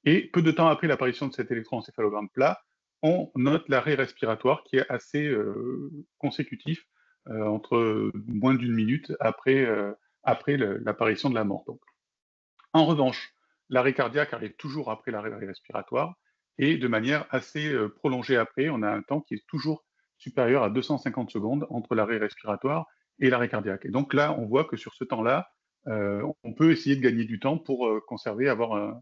Speaker 4: Et peu de temps après l'apparition de cet électroencéphalogramme plat, on note l'arrêt respiratoire qui est assez consécutif, entre moins d'une minute après l'apparition de la mort. Donc. En revanche, l'arrêt cardiaque arrive toujours après l'arrêt respiratoire, et de manière assez prolongée après. On a un temps qui est toujours supérieur à 250 secondes entre l'arrêt respiratoire et l'arrêt cardiaque. Et donc là, on voit que sur ce temps-là, on peut essayer de gagner du temps pour conserver, avoir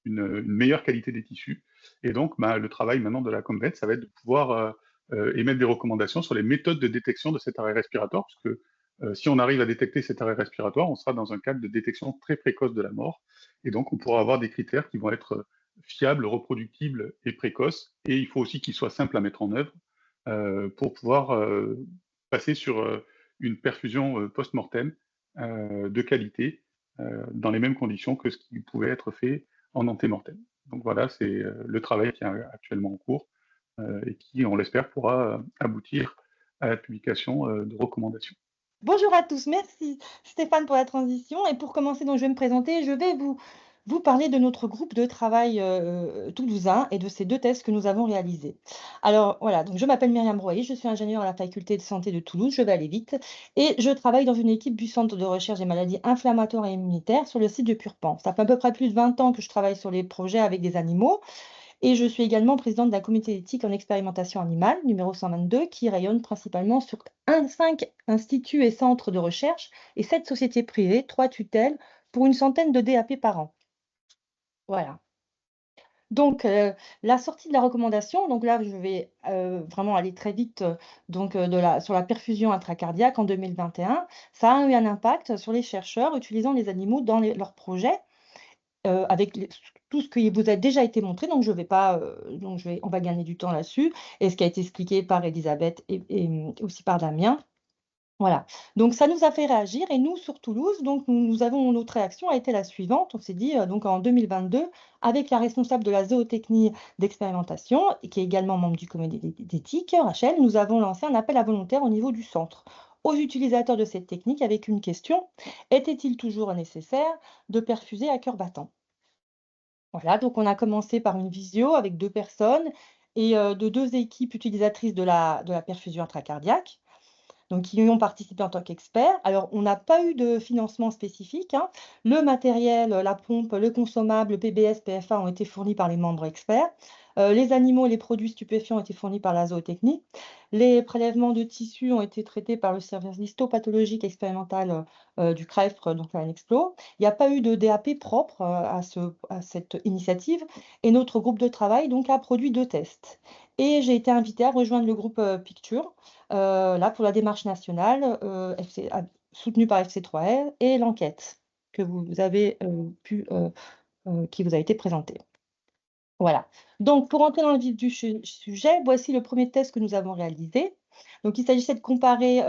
Speaker 4: une meilleure qualité des tissus. Et donc, le travail maintenant de la Convet, ça va être de pouvoir émettre des recommandations sur les méthodes de détection de cet arrêt respiratoire, puisque si on arrive à détecter cet arrêt respiratoire, on sera dans un cadre de détection très précoce de la mort. Et donc, on pourra avoir des critères qui vont être fiables, reproductibles et précoces. Et il faut aussi qu'ils soient simples à mettre en œuvre pour pouvoir passer sur une perfusion post-mortem de qualité dans les mêmes conditions que ce qui pouvait être fait en antémortem. Donc voilà, c'est le travail qui est actuellement en cours et qui, on l'espère, pourra aboutir à la publication de recommandations.
Speaker 5: Bonjour à tous, merci Stéphane pour la transition. Et pour commencer, donc, je vais me présenter, je vais vous parler de notre groupe de travail toulousain et de ces 2 tests que nous avons réalisés. Alors voilà, donc je m'appelle Myriam Royer, je suis ingénieure à la faculté de santé de Toulouse, je vais aller vite, et je travaille dans une équipe du Centre de recherche des maladies inflammatoires et immunitaires sur le site de Purpan. Ça fait à peu près plus de 20 ans que je travaille sur les projets avec des animaux. Et je suis également présidente de la communauté d'éthique en expérimentation animale, numéro 122, qui rayonne principalement sur 5 instituts et centres de recherche et 7 sociétés privées, 3 tutelles, pour une centaine de DAP par an. Voilà. Donc, la sortie de la recommandation, donc là, je vais vraiment aller très vite sur la perfusion intracardiaque en 2021. Ça a eu un impact sur les chercheurs utilisant les animaux dans leurs projets. Avec tout ce qui vous a déjà été montré, donc je vais pas, on va gagner du temps là-dessus, et ce qui a été expliqué par Elisabeth et aussi par Damien. Voilà, donc ça nous a fait réagir, et nous, sur Toulouse, donc notre réaction a été la suivante. On s'est dit, donc en 2022, avec la responsable de la zootechnie d'expérimentation, qui est également membre du comité d'éthique, Rachel, nous avons lancé un appel à volontaires au niveau du centre aux utilisateurs de cette technique avec une question: était-il toujours nécessaire de perfuser à cœur battant? Voilà, donc on a commencé par une visio avec 2 personnes et de 2 équipes utilisatrices de la perfusion intracardiaque, donc qui y ont participé en tant qu'experts. Alors, on n'a pas eu de financement spécifique, hein. Le matériel, la pompe, le consommable, le PBS, PFA ont été fournis par les membres experts. Les animaux et les produits stupéfiants ont été fournis par la zootechnie. Les prélèvements de tissus ont été traités par le service histopathologique expérimental du CREFRE, donc à l'Explo. Il n'y a pas eu de DAP propre à cette initiative, et notre groupe de travail donc a produit 2 tests. Et j'ai été invitée à rejoindre le groupe Picture, là pour la démarche nationale soutenue par FC3R et l'enquête que vous avez qui vous a été présentée. Voilà. Donc, pour entrer dans le vif du sujet, voici le premier test que nous avons réalisé. Donc, il s'agissait de comparer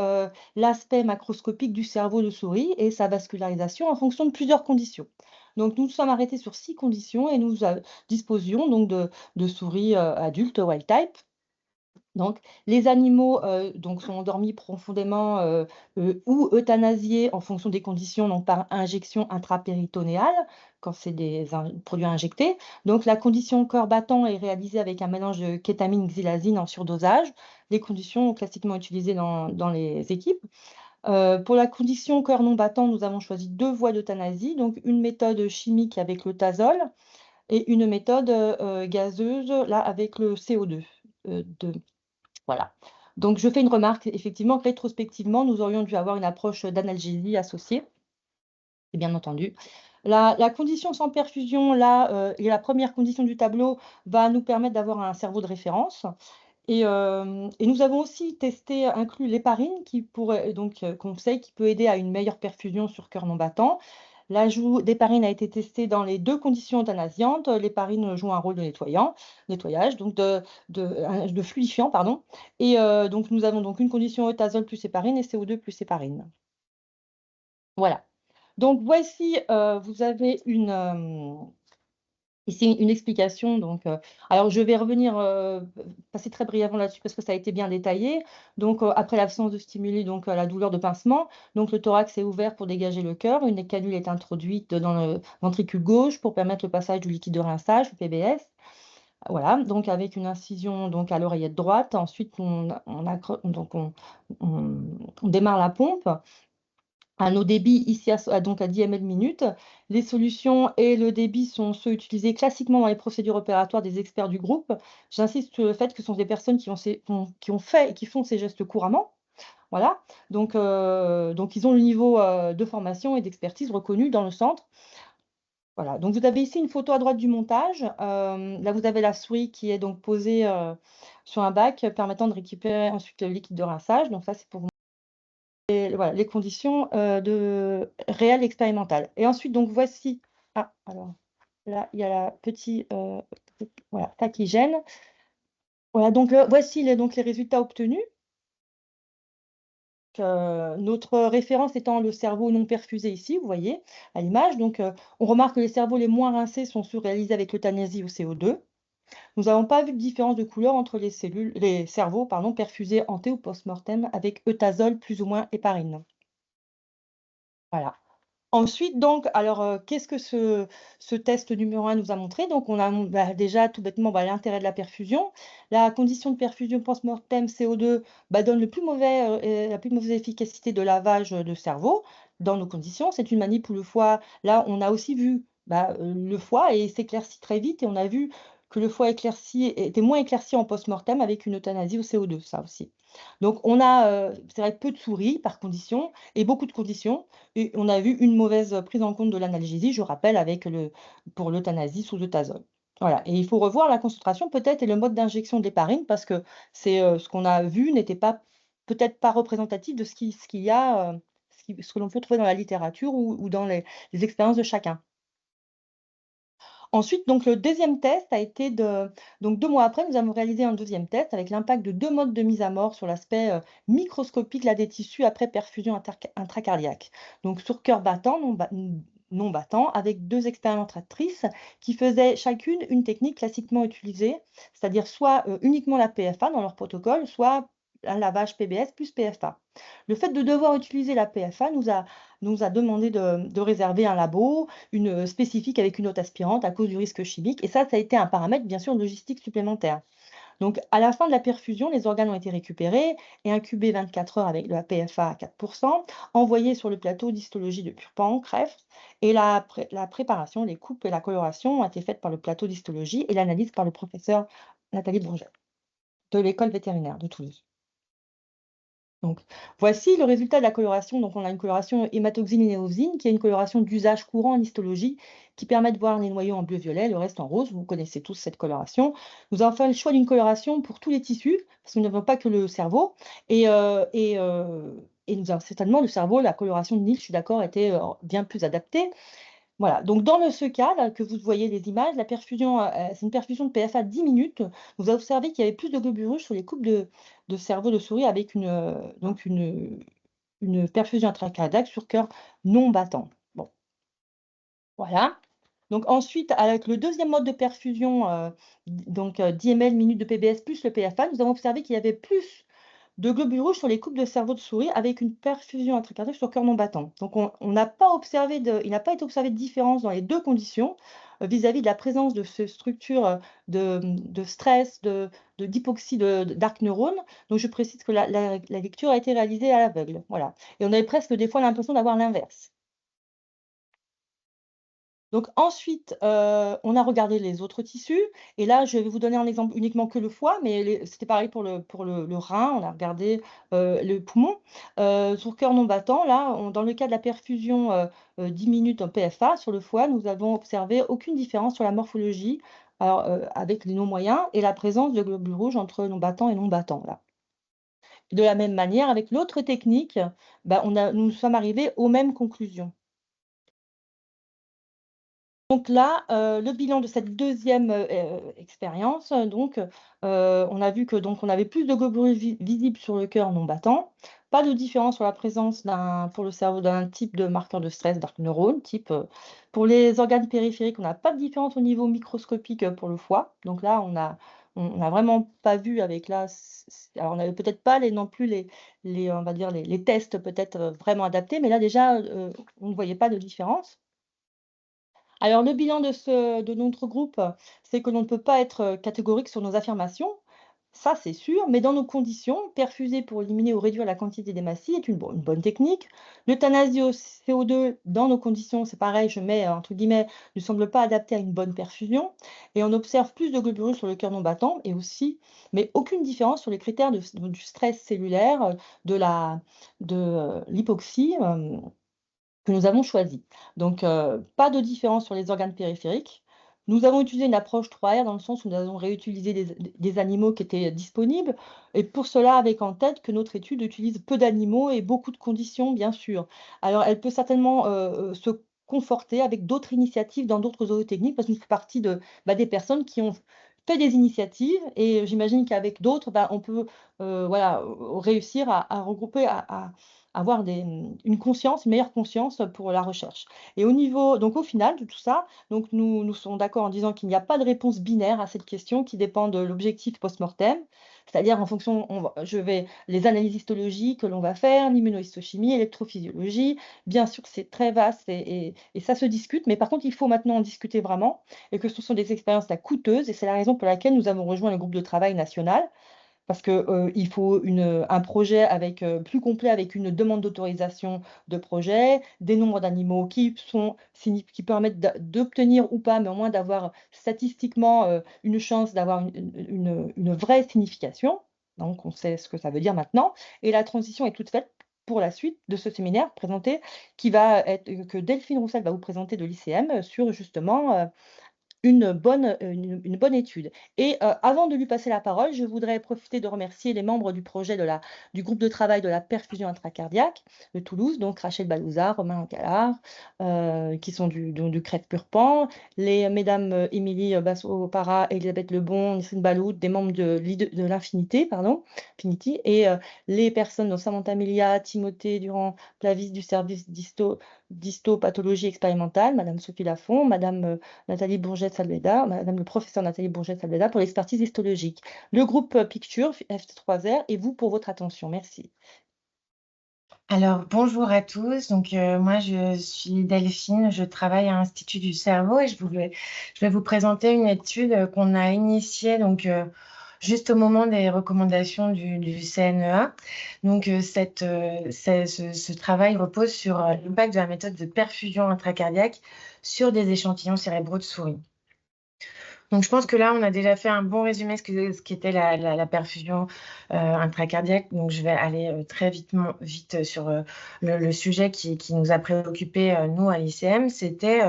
Speaker 5: l'aspect macroscopique du cerveau de souris et sa vascularisation en fonction de plusieurs conditions. Donc, nous nous sommes arrêtés sur 6 conditions et nous disposions donc de souris adultes wild type. Donc, les animaux sont endormis profondément ou euthanasiés en fonction des conditions, donc par injection intrapéritonéale, quand c'est des produits injectés. Donc, la condition cœur battant est réalisée avec un mélange de kétamine xylazine en surdosage, les conditions classiquement utilisées dans les équipes. Pour la condition cœur non battant, nous avons choisi 2 voies d'euthanasie, donc une méthode chimique avec le tazol et une méthode gazeuse là, avec le CO2. Voilà. Donc, je fais une remarque, effectivement, rétrospectivement, nous aurions dû avoir une approche d'analgésie associée, et bien entendu. La condition sans perfusion, là, et la première condition du tableau, va nous permettre d'avoir un cerveau de référence. Et nous avons aussi inclus l'héparine, qu'on sait qui peut aider à une meilleure perfusion sur cœur non battant. L'ajout d'héparine a été testé dans les 2 conditions euthanasiantes. L'héparine joue un rôle de nettoyage, donc de fluidifiant, pardon. Et donc, nous avons donc une condition eutazol plus héparine et CO2 plus héparine. Voilà. Donc, voici, vous avez ici une explication. Donc, alors, je vais revenir, passer très brièvement là-dessus parce que ça a été bien détaillé. Donc, après l'absence de stimuli, donc la douleur de pincement, donc le thorax est ouvert pour dégager le cœur. Une canule est introduite dans le ventricule gauche pour permettre le passage du liquide de rinçage, le PBS. Voilà, donc avec une incision donc à l'oreillette droite. Ensuite, on démarre la pompe. Un eau débit ici donc à 10 ml minute. Les solutions et le débit sont ceux utilisés classiquement dans les procédures opératoires des experts du groupe. J'insiste sur le fait que ce sont des personnes qui ont fait et qui font ces gestes couramment. Voilà, donc ils ont le niveau de formation et d'expertise reconnu dans le centre. Voilà, donc vous avez ici une photo à droite du montage. Là, vous avez la souris qui est donc posée sur un bac permettant de récupérer ensuite le liquide de rinçage. Donc ça, c'est pour vous montrer voilà, les conditions réelles expérimentales. Et ensuite, donc voici, ah, alors là, il y a la petite, voilà, ça qui gêne. Voilà, donc voici donc les résultats obtenus. Notre référence étant le cerveau non perfusé ici, vous voyez, à l'image. Donc, on remarque que les cerveaux les moins rincés sont ceux réalisés avec l'euthanasie au CO2. Nous n'avons pas vu de différence de couleur entre les cerveaux pardon, perfusés ante ou post-mortem avec eutazole plus ou moins héparine. Voilà. Ensuite, donc, alors, qu'est-ce que ce test numéro 1 nous a montré? Donc, on a déjà tout bêtement l'intérêt de la perfusion. La condition de perfusion post-mortem CO2 donne la plus mauvaise efficacité de lavage de cerveau dans nos conditions. C'est une manip où le foie, là, on a aussi vu le foie et s'éclaircit très vite et on a vu que le foie était moins éclairci en post-mortem avec une euthanasie au CO2, ça aussi. Donc, on a, c'est vrai, peu de souris par condition et beaucoup de conditions. Et on a vu une mauvaise prise en compte de l'analgésie, je rappelle, pour l'euthanasie sous eutazole. Voilà, et il faut revoir la concentration peut-être et le mode d'injection de l'héparine parce que ce qu'on a vu n'était peut-être pas représentatif de ce qu'il y a, ce que l'on peut trouver dans la littérature ou dans les expériences de chacun. Ensuite, donc le deuxième test a été donc 2 mois après, nous avons réalisé un deuxième test avec l'impact de 2 modes de mise à mort sur l'aspect microscopique là, des tissus après perfusion intracardiaque. Donc sur cœur battant, non battant, avec 2 expérimentatrices qui faisaient chacune une technique classiquement utilisée, c'est-à-dire soit uniquement la PFA dans leur protocole, soit un lavage PBS plus PFA. Le fait de devoir utiliser la PFA nous a demandé de réserver un labo, spécifique avec une autre aspirante à cause du risque chimique. Et ça a été un paramètre, bien sûr, logistique supplémentaire. Donc, à la fin de la perfusion, les organes ont été récupérés et incubés 24 heures avec la PFA à 4%, envoyés sur le plateau d'histologie de Purpan, CREF, et la préparation, les coupes et la coloration ont été faites par le plateau d'histologie et l'analyse par le professeur Nathalie Bourget de l'école vétérinaire de Toulouse. Donc, voici le résultat de la coloration. Donc, on a une coloration hématoxyline-néosine, qui est une coloration d'usage courant en histologie, qui permet de voir les noyaux en bleu-violet, le reste en rose. Vous connaissez tous cette coloration. Nous avons fait le choix d'une coloration pour tous les tissus, parce que nous n'avons pas que le cerveau. Et nous avons certainement le cerveau, la coloration de Nil, je suis d'accord, était bien plus adaptée. Voilà, donc dans ce cas là, que vous voyez les images, la perfusion, c'est une perfusion de PFA 10 minutes. Vous avez observé qu'il y avait plus de globules rouges sur les coupes de cerveau de souris avec donc une perfusion intracardiaque sur cœur non battant. Bon, voilà. Donc ensuite, avec le deuxième mode de perfusion, donc 10 ml minutes de PBS plus le PFA, nous avons observé qu'il y avait plus de globules rouges sur les coupes de cerveau de souris avec une perfusion intracardiaque sur cœur non battant. Donc il n'a pas été observé de différence dans les 2 conditions, vis-à-vis de la présence de ces structures, de stress, d'hypoxie d'arc neurone. Donc je précise que la lecture a été réalisée à l'aveugle, voilà. Et on avait presque des fois l'impression d'avoir l'inverse. Donc ensuite, on a regardé les autres tissus et là, je vais vous donner un exemple uniquement que le foie, mais c'était pareil pour le rein, on a regardé, le poumon. Sur cœur non battant, là, dans le cas de la perfusion, 10 minutes en PFA sur le foie, nous avons observé aucune différence sur la morphologie, alors, avec les non moyens et la présence de globules rouges entre non battant et non battant, là. De la même manière, avec l'autre technique, nous sommes arrivés aux mêmes conclusions. Donc là, le bilan de cette deuxième expérience, on a vu que on avait plus de globules visibles sur le cœur non battant, pas de différence sur la présence pour le cerveau d'un type de marqueur de stress dark neurone, pour les organes périphériques, on n'a pas de différence au niveau microscopique, pour le foie. Donc là, on a vraiment pas vu avec alors on n'avait peut-être pas non plus on va dire les tests peut-être, vraiment adaptés, mais là déjà, on ne voyait pas de différence. Alors le bilan de notre groupe, c'est que l'on ne peut pas être, catégorique sur nos affirmations Ça, c'est sûr, mais dans nos conditions, perfuser pour éliminer ou réduire la quantité d'hématie est une bonne technique. L'euthanasie au CO2, dans nos conditions, c'est pareil, je mets entre guillemets, ne semble pas adapté à une bonne perfusion. Et on observe plus de globules sur le cœur non battant, et aussi, mais aucune différence sur les critères du stress cellulaire, de l'hypoxie que nous avons choisi. Donc, pas de différence sur les organes périphériques. Nous avons utilisé une approche 3R dans le sens où nous avons réutilisé des animaux qui étaient disponibles, et pour cela, avec en tête que notre étude utilise peu d'animaux et beaucoup de conditions, bien sûr. Alors, elle peut certainement se conforter avec d'autres initiatives dans d'autres zootechniques, parce que nous faisons partie des personnes qui ont fait des initiatives, et j'imagine qu'avec d'autres, on peut voilà, réussir à regrouper, à avoir une conscience, une meilleure conscience pour la recherche. Et donc au final de tout ça, donc nous sommes d'accord en disant qu'il n'y a pas de réponse binaire à cette question qui dépend de l'objectif post-mortem, c'est-à-dire en fonction, les analyses histologiques que l'on va faire, l'immunohistochimie, électrophysiologie, bien sûr que c'est très vaste et ça se discute, mais par contre il faut maintenant en discuter vraiment, et que ce sont des expériences coûteuses, et c'est la raison pour laquelle nous avons rejoint le groupe de travail national. Parce que, il faut un projet plus complet, avec une demande d'autorisation de projet, des nombres d'animaux qui permettent d'obtenir ou pas, mais au moins d'avoir statistiquement, une chance d'avoir une vraie signification. Donc on sait ce que ça veut dire maintenant, et la transition est toute faite pour la suite de ce séminaire que Delphine Roussel va vous présenter de l'ICM, sur justement, une bonne étude. Et avant de lui passer la parole, je voudrais profiter de remercier les membres du projet du groupe de travail de la perfusion intracardiaque de Toulouse, donc Rachel Balouza, Romain Gallard, qui sont du CREF Purpan, les mesdames Émilie Basso-Para, Elisabeth Lebon, Nisrine Balout, des membres de l'Infinité, Infinity, et les personnes, donc Samantha Melia, Timothée Durand Plavis du service d'histopathologie expérimentale, Madame Sophie Lafont, Madame Nathalie Bourget-Salveda, Madame le professeur Nathalie Bourget-Salveda pour l'expertise histologique. Le groupe Picture, F3R, et vous pour votre attention. Merci.
Speaker 6: Alors, bonjour à tous. Donc, moi, je suis Delphine, je travaille à l'Institut du cerveau, et je vais vous présenter une étude qu'on a initiée donc, juste au moment des recommandations du CNEA. Donc, ce travail repose sur l'impact de la méthode de perfusion intracardiaque sur des échantillons cérébraux de souris. Donc, je pense que là, on a déjà fait un bon résumé de ce qu'était la perfusion intracardiaque. Donc, je vais aller très vite sur le sujet qui nous a préoccupé, nous, à l'ICM. C'était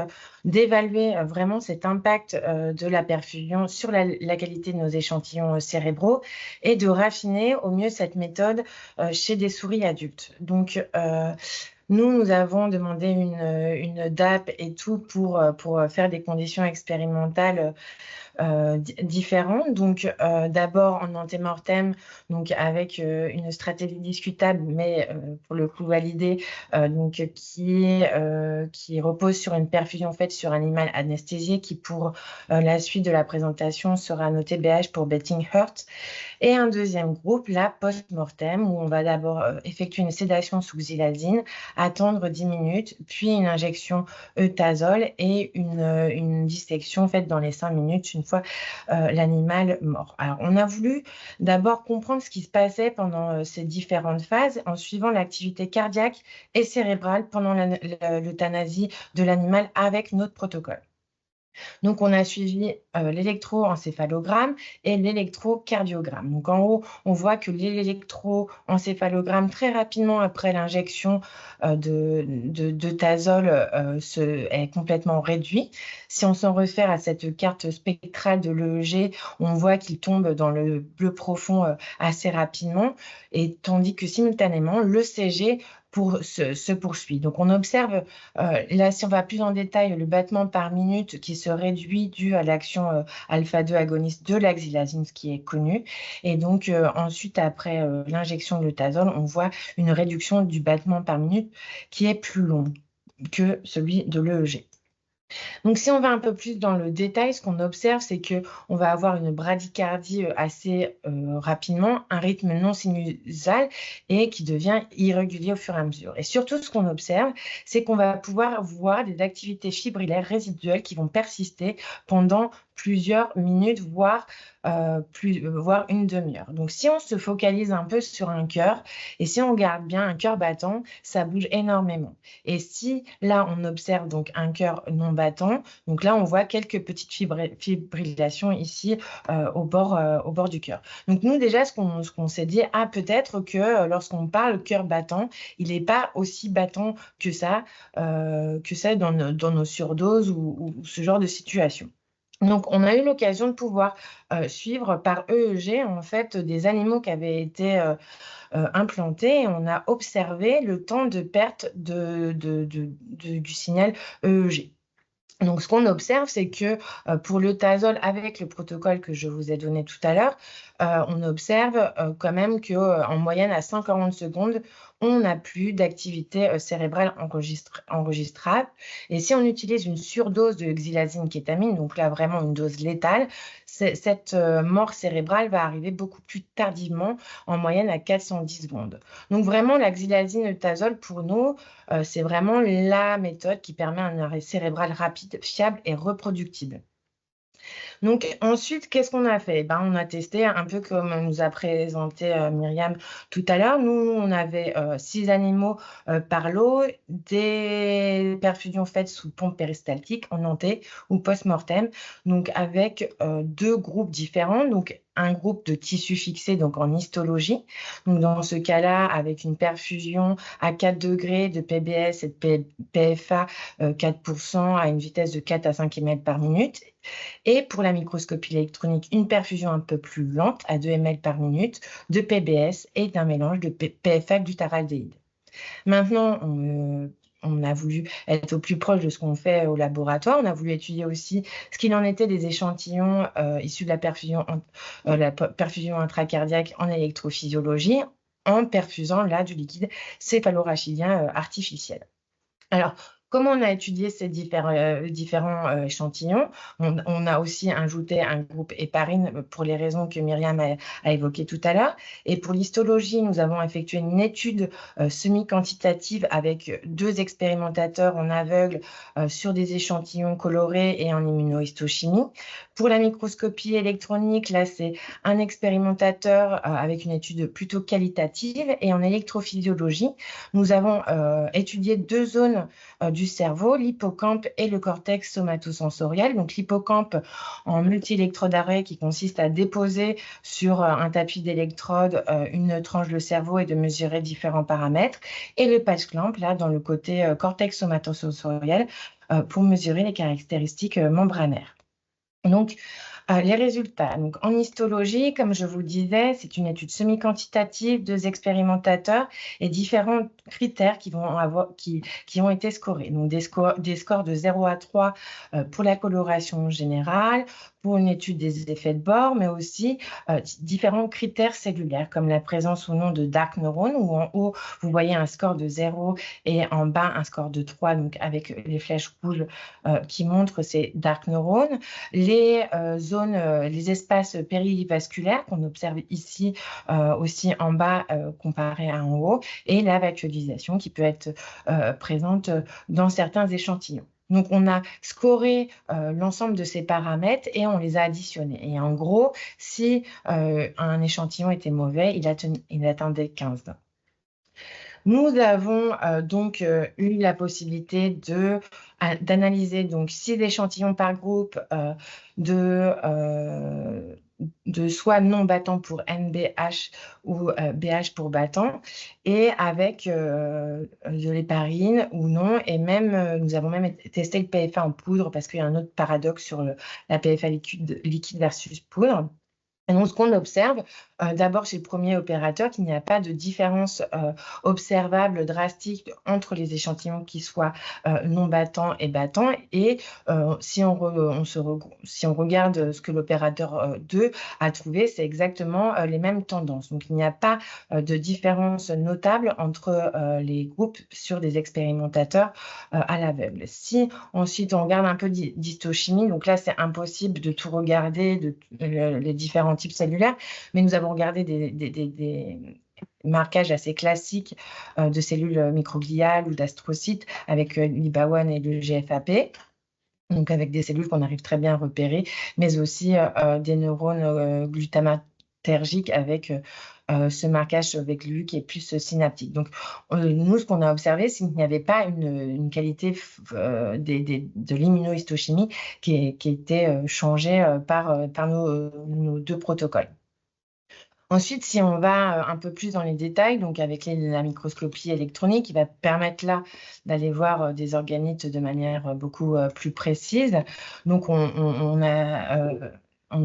Speaker 6: d'évaluer vraiment cet impact de la perfusion sur la qualité de nos échantillons cérébraux, et de raffiner au mieux cette méthode chez des souris adultes. Donc, nous avons demandé une DAP et tout pour faire des conditions expérimentales différentes. Donc, d'abord en antémortem, donc avec une stratégie discutable, mais pour le coup validée, donc qui repose sur une perfusion faite sur animal anesthésié, qui pour la suite de la présentation sera noté BH pour Betting Heart. Et un deuxième groupe, là, post-mortem, où on va d'abord effectuer une sédation sous xylazine, attendre 10 minutes, puis une injection eutazole et une dissection faite dans les 5 minutes, une fois l'animal mort. Alors, on a voulu d'abord comprendre ce qui se passait pendant ces différentes phases, en suivant l'activité cardiaque et cérébrale pendant l'euthanasie de l'animal avec notre protocole. Donc, on a suivi l'électroencéphalogramme et l'électrocardiogramme. Donc, en haut, on voit que l'électroencéphalogramme, très rapidement après l'injection de tazol, est complètement réduit. Si on s'en réfère à cette carte spectrale de l'EEG, on voit qu'il tombe dans le bleu profond assez rapidement, et tandis que simultanément, l'ECG se poursuit. Donc, on observe, là, si on va plus en détail, le battement par minute qui se réduit dû à l'action alpha-2 agoniste de la xylazine, ce qui est connu. Et donc, ensuite, après l'injection de l'eutazole, on voit une réduction du battement par minute qui est plus long que celui de l'EEG. Donc, si on va un peu plus dans le détail, ce qu'on observe, c'est qu'on va avoir une bradycardie assez rapidement, un rythme non sinusal et qui devient irrégulier au fur et à mesure. Et surtout, ce qu'on observe, c'est qu'on va pouvoir voir des activités fibrillaires résiduelles qui vont persister pendant plusieurs minutes, voire voire une demi-heure. Donc, si on se focalise un peu sur un cœur et si on regarde bien un cœur battant, ça bouge énormément. Et si là, on observe donc un cœur non battant, donc là, on voit quelques petites fibrillations ici au bord du cœur. Donc, nous, déjà, ce qu'on s'est dit, peut-être que lorsqu'on parle cœur battant, il n'est pas aussi battant que ça dans nos surdoses ou ce genre de situation. Donc, on a eu l'occasion de pouvoir suivre par EEG, en fait, des animaux qui avaient été implantés et on a observé le temps de perte du signal EEG. Donc, ce qu'on observe, c'est que pour le Tazol, avec le protocole que je vous ai donné tout à l'heure, on observe quand même qu'en moyenne, à 140 secondes, on n'a plus d'activité cérébrale enregistrable. Et si on utilise une surdose de xylazine kétamine, donc là, vraiment une dose létale, cette mort cérébrale va arriver beaucoup plus tardivement, en moyenne à 410 secondes. Donc, vraiment, la xylazine et le Tazol, pour nous, c'est vraiment la méthode qui permet un arrêt cérébral rapide, fiable et reproductible. Donc ensuite, qu'est-ce qu'on a fait? On a testé un peu comme nous a présenté Myriam tout à l'heure. Nous, on avait 6 animaux par lot, des perfusions faites sous pompe péristaltique en anté ou post-mortem, donc avec 2 groupes différents. Donc un groupe de tissu fixé, donc en histologie. Donc dans ce cas-là, avec une perfusion à 4 degrés de PBS et de PFA 4% à une vitesse de 4 à 5 ml par minute. Et pour la microscopie électronique, une perfusion un peu plus lente à 2 ml par minute de PBS et d'un mélange de PFA glutardéhyde. Maintenant, on a voulu être au plus proche de ce qu'on fait au laboratoire. On a voulu étudier aussi ce qu'il en était des échantillons issus de la perfusion intracardiaque en électrophysiologie en perfusant là du liquide céphalorachidien artificiel. Alors, comment on a étudié ces différents échantillons? On a aussi ajouté un groupe héparine pour les raisons que Myriam a évoquées tout à l'heure. Et pour l'histologie, nous avons effectué une étude semi-quantitative avec 2 expérimentateurs en aveugle sur des échantillons colorés et en immunohistochimie. Pour la microscopie électronique, là, c'est un expérimentateur avec une étude plutôt qualitative. Et en électrophysiologie, nous avons étudié 2 zones du cerveau, l'hippocampe et le cortex somatosensoriel. Donc l'hippocampe en multi-électrode array qui consiste à déposer sur un tapis d'électrode une tranche de cerveau et de mesurer différents paramètres. Et le patch clamp, là, dans le côté cortex somatosensoriel, pour mesurer les caractéristiques membranaires. Donc, les résultats. Donc, en histologie, comme je vous disais, c'est une étude semi-quantitative, 2 expérimentateurs et différents critères qui ont été scorés. Donc, des scores de 0 à 3 pour la coloration générale, pour une étude des effets de bord, mais aussi différents critères cellulaires, comme la présence ou non de dark neurones, où en haut, vous voyez un score de 0 et en bas, un score de 3, donc avec les flèches rouges qui montrent ces dark neurones. Les les espaces périvasculaires qu'on observe ici aussi en bas comparé à en haut, et la vacuolisation qui peut être présente dans certains échantillons. Donc, on a scoré l'ensemble de ces paramètres et on les a additionnés. Et en gros, si un échantillon était mauvais, il atteindait 15. Nous avons donc eu la possibilité d'analyser donc 6 échantillons par groupe de soit non battant pour NBH ou BH pour battant, et avec de l'héparine ou non, et même nous avons même testé le PFA en poudre parce qu'il y a un autre paradoxe sur la PFA liquide versus poudre. Et donc, ce qu'on observe, d'abord chez le premier opérateur, qu'il n'y a pas de différence observable drastique entre les échantillons qui soient non battants et battants. Et si on regarde ce que l'opérateur 2 a trouvé, c'est exactement les mêmes tendances. Donc, il n'y a pas de différence notable entre les groupes sur des expérimentateurs à l'aveugle. Si ensuite on regarde un peu d'histochimie, donc là, c'est impossible de tout regarder, les différents types cellulaires, mais nous avons regardé des marquages assez classiques de cellules microgliales ou d'astrocytes avec l'IBA1 et le GFAP. donc avec des cellules qu'on arrive très bien à repérer, mais aussi des neurones glutamatergiques avec ce marquage avec lui qui est plus synaptique. Donc, nous, ce qu'on a observé, c'est qu'il n'y avait pas une qualité de l'immunohistochimie qui était changée par nos deux protocoles. Ensuite, si on va un peu plus dans les détails, donc avec la microscopie électronique, qui va permettre là d'aller voir des organites de manière beaucoup plus précise. Donc, on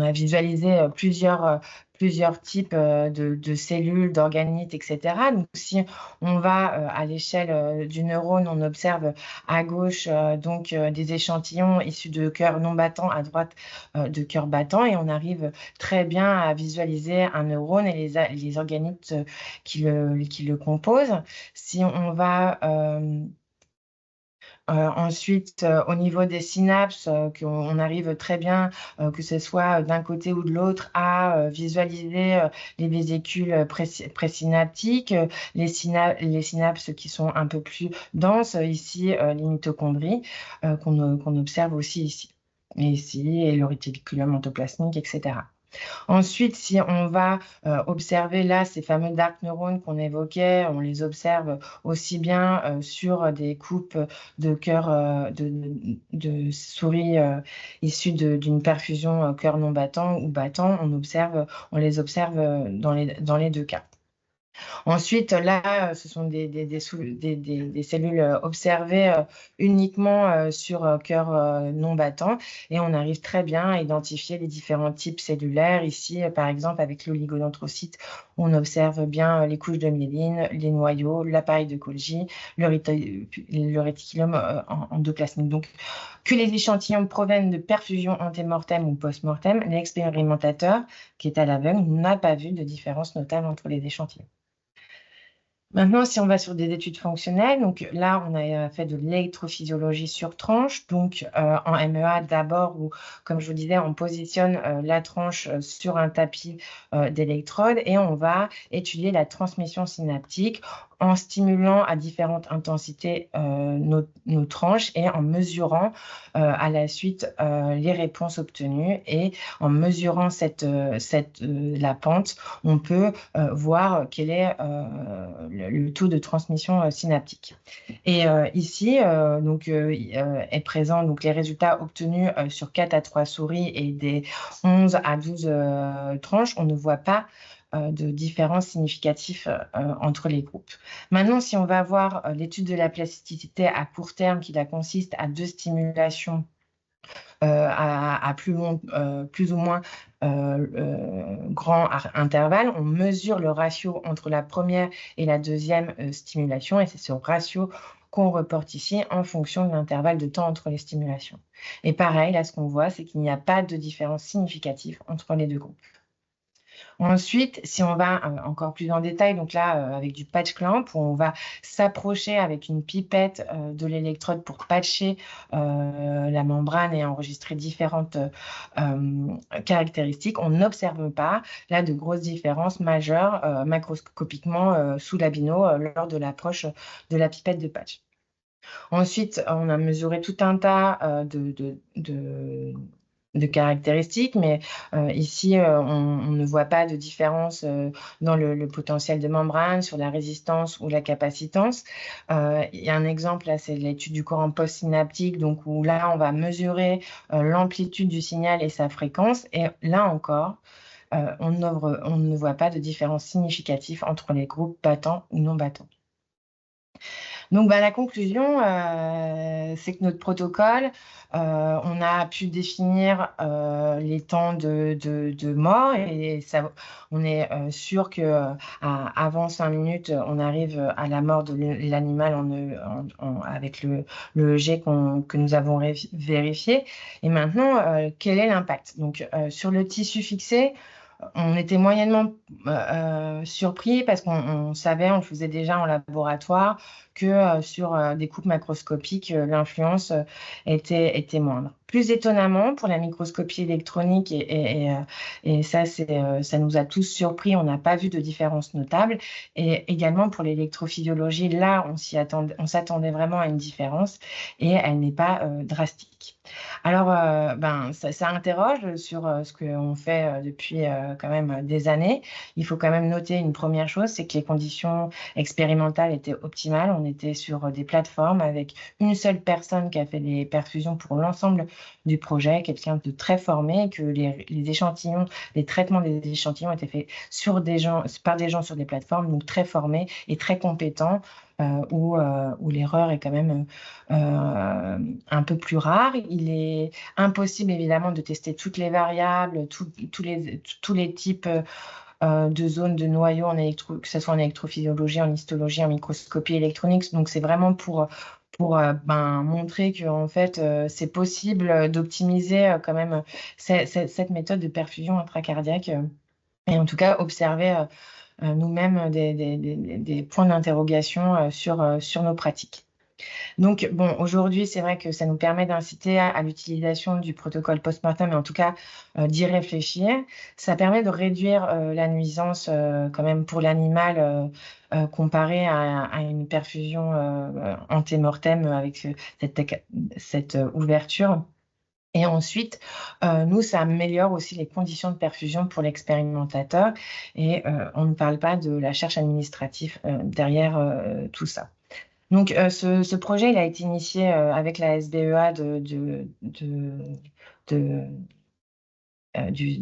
Speaker 6: a visualisé plusieurs types de cellules, d'organites, etc. Donc, si on va à l'échelle du neurone, on observe à gauche des échantillons issus de cœurs non battants, à droite de cœurs battants, et on arrive très bien à visualiser un neurone et les organites qui le composent. Si on va ensuite, au niveau des synapses, qu'on arrive très bien, que ce soit d'un côté ou de l'autre, à visualiser les vésicules présynaptiques, les synapses qui sont un peu plus denses, ici les mitochondries, qu'on observe aussi ici. Et ici, et le réticulum endoplasmique, etc. Ensuite, si on va observer là ces fameux dark neurones qu'on évoquait, on les observe aussi bien sur des coupes de cœur de souris issues d'une perfusion cœur non battant ou battant, on les observe dans les deux cas. Ensuite, là, ce sont des cellules observées uniquement sur cœur non battant, et on arrive très bien à identifier les différents types cellulaires. Ici, par exemple, avec l'oligodendrocyte, on observe bien les couches de myéline, les noyaux, l'appareil de Golgi, le réticulum endoplasmique. Donc, que les échantillons proviennent de perfusion antémortem ou post-mortem, l'expérimentateur, qui est à l'aveugle, n'a pas vu de différence notable entre les échantillons. Maintenant, si on va sur des études fonctionnelles, donc là, on a fait de l'électrophysiologie sur tranche, donc en MEA d'abord, où, comme je vous disais, on positionne la tranche sur un tapis d'électrodes et on va étudier la transmission synaptique en stimulant à différentes intensités nos tranches et en mesurant à la suite les réponses obtenues, et en mesurant la pente, on peut voir quel est le taux de transmission synaptique. Et ici, est présent donc les résultats obtenus sur 4 à 3 souris et des 11 à 12 tranches. On ne voit pas de différence significative entre les groupes. Maintenant, si on va voir l'étude de la plasticité à court terme, qui consiste à 2 stimulations à plus ou moins grand intervalle, on mesure le ratio entre la première et la deuxième stimulation, et c'est ce ratio qu'on reporte ici en fonction de l'intervalle de temps entre les stimulations. Et pareil, là, ce qu'on voit, c'est qu'il n'y a pas de différence significative entre les deux groupes. Ensuite, si on va encore plus en détail, donc là, avec du patch clamp, où on va s'approcher avec une pipette de l'électrode pour patcher la membrane et enregistrer différentes caractéristiques, on n'observe pas là de grosses différences majeures macroscopiquement sous la bino lors de l'approche de la pipette de patch. Ensuite, on a mesuré tout un tas de caractéristiques, mais ici, on ne voit pas de différence dans le potentiel de membrane, sur la résistance ou la capacitance. Il y a un exemple, là, c'est l'étude du courant postsynaptique, donc où là, on va mesurer l'amplitude du signal et sa fréquence, et là encore, on ne voit pas de différence significative entre les groupes battants ou non battants. Donc, la conclusion, c'est que notre protocole, on a pu définir les temps de mort, et ça, on est sûr qu'avant 5 minutes, on arrive à la mort de l'animal avec le EEG que nous avons vérifié. Et maintenant, quel est l'impact? Donc, sur le tissu fixé, on était moyennement surpris parce qu'on savait, on le faisait déjà en laboratoire, que sur des coupes macroscopiques, l'influence était moindre. Plus étonnamment, pour la microscopie électronique, et ça, ça nous a tous surpris, on n'a pas vu de différence notable. Et également pour l'électrophysiologie, là, on s'attendait vraiment à une différence et elle n'est pas drastique. Alors, ça interroge sur ce qu'on fait depuis quand même des années. Il faut quand même noter une première chose, c'est que les conditions expérimentales étaient optimales. On était sur des plateformes avec une seule personne qui a fait les perfusions pour l'ensemble du projet, quelqu'un de très formé, que les échantillons, les traitements des échantillons étaient faits par des gens sur des plateformes, donc très formés et très compétents, où l'erreur est quand même un peu plus rare. Il est impossible évidemment de tester toutes les variables, tous les types de zones de noyaux, que ce soit en électrophysiologie, en histologie, en microscopie électronique. Donc c'est vraiment pour montrer que en fait c'est possible d'optimiser quand même cette méthode de perfusion intracardiaque et en tout cas observer nous-mêmes des points d'interrogation sur nos pratiques. Donc, bon, aujourd'hui, c'est vrai que ça nous permet d'inciter à l'utilisation du protocole post-mortem, mais en tout cas d'y réfléchir. Ça permet de réduire la nuisance quand même pour l'animal comparé à une perfusion anté-mortem avec cette ouverture. Et ensuite, nous, ça améliore aussi les conditions de perfusion pour l'expérimentateur et on ne parle pas de la charge administrative derrière tout ça. Donc, ce projet, il a été initié avec la SBEA de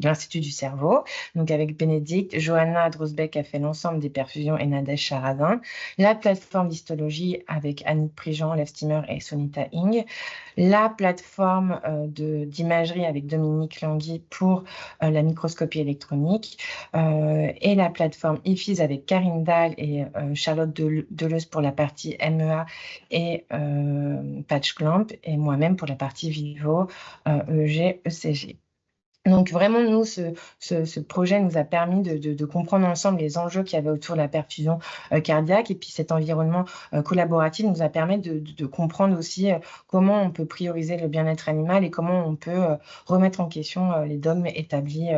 Speaker 6: l'Institut du cerveau, donc avec Bénédicte, Johanna Drosbeck a fait l'ensemble des perfusions et Nadège Charazin, la plateforme d'histologie avec Annie Prigent, Lev Stimmer et Sonita Ing, la plateforme d'imagerie avec Dominique Langui pour la microscopie électronique et la plateforme IFIS avec Karine Dahl et Charlotte Deleuze pour la partie MEA et Patch Clamp et moi-même pour la partie Vivo, EG, ECG. Donc vraiment, nous, ce projet nous a permis de comprendre ensemble les enjeux qu'il y avait autour de la perfusion cardiaque et puis cet environnement collaboratif nous a permis de comprendre aussi comment on peut prioriser le bien-être animal et comment on peut remettre en question les dogmes établis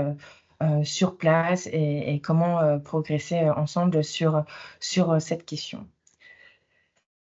Speaker 6: sur place et comment progresser ensemble sur cette question.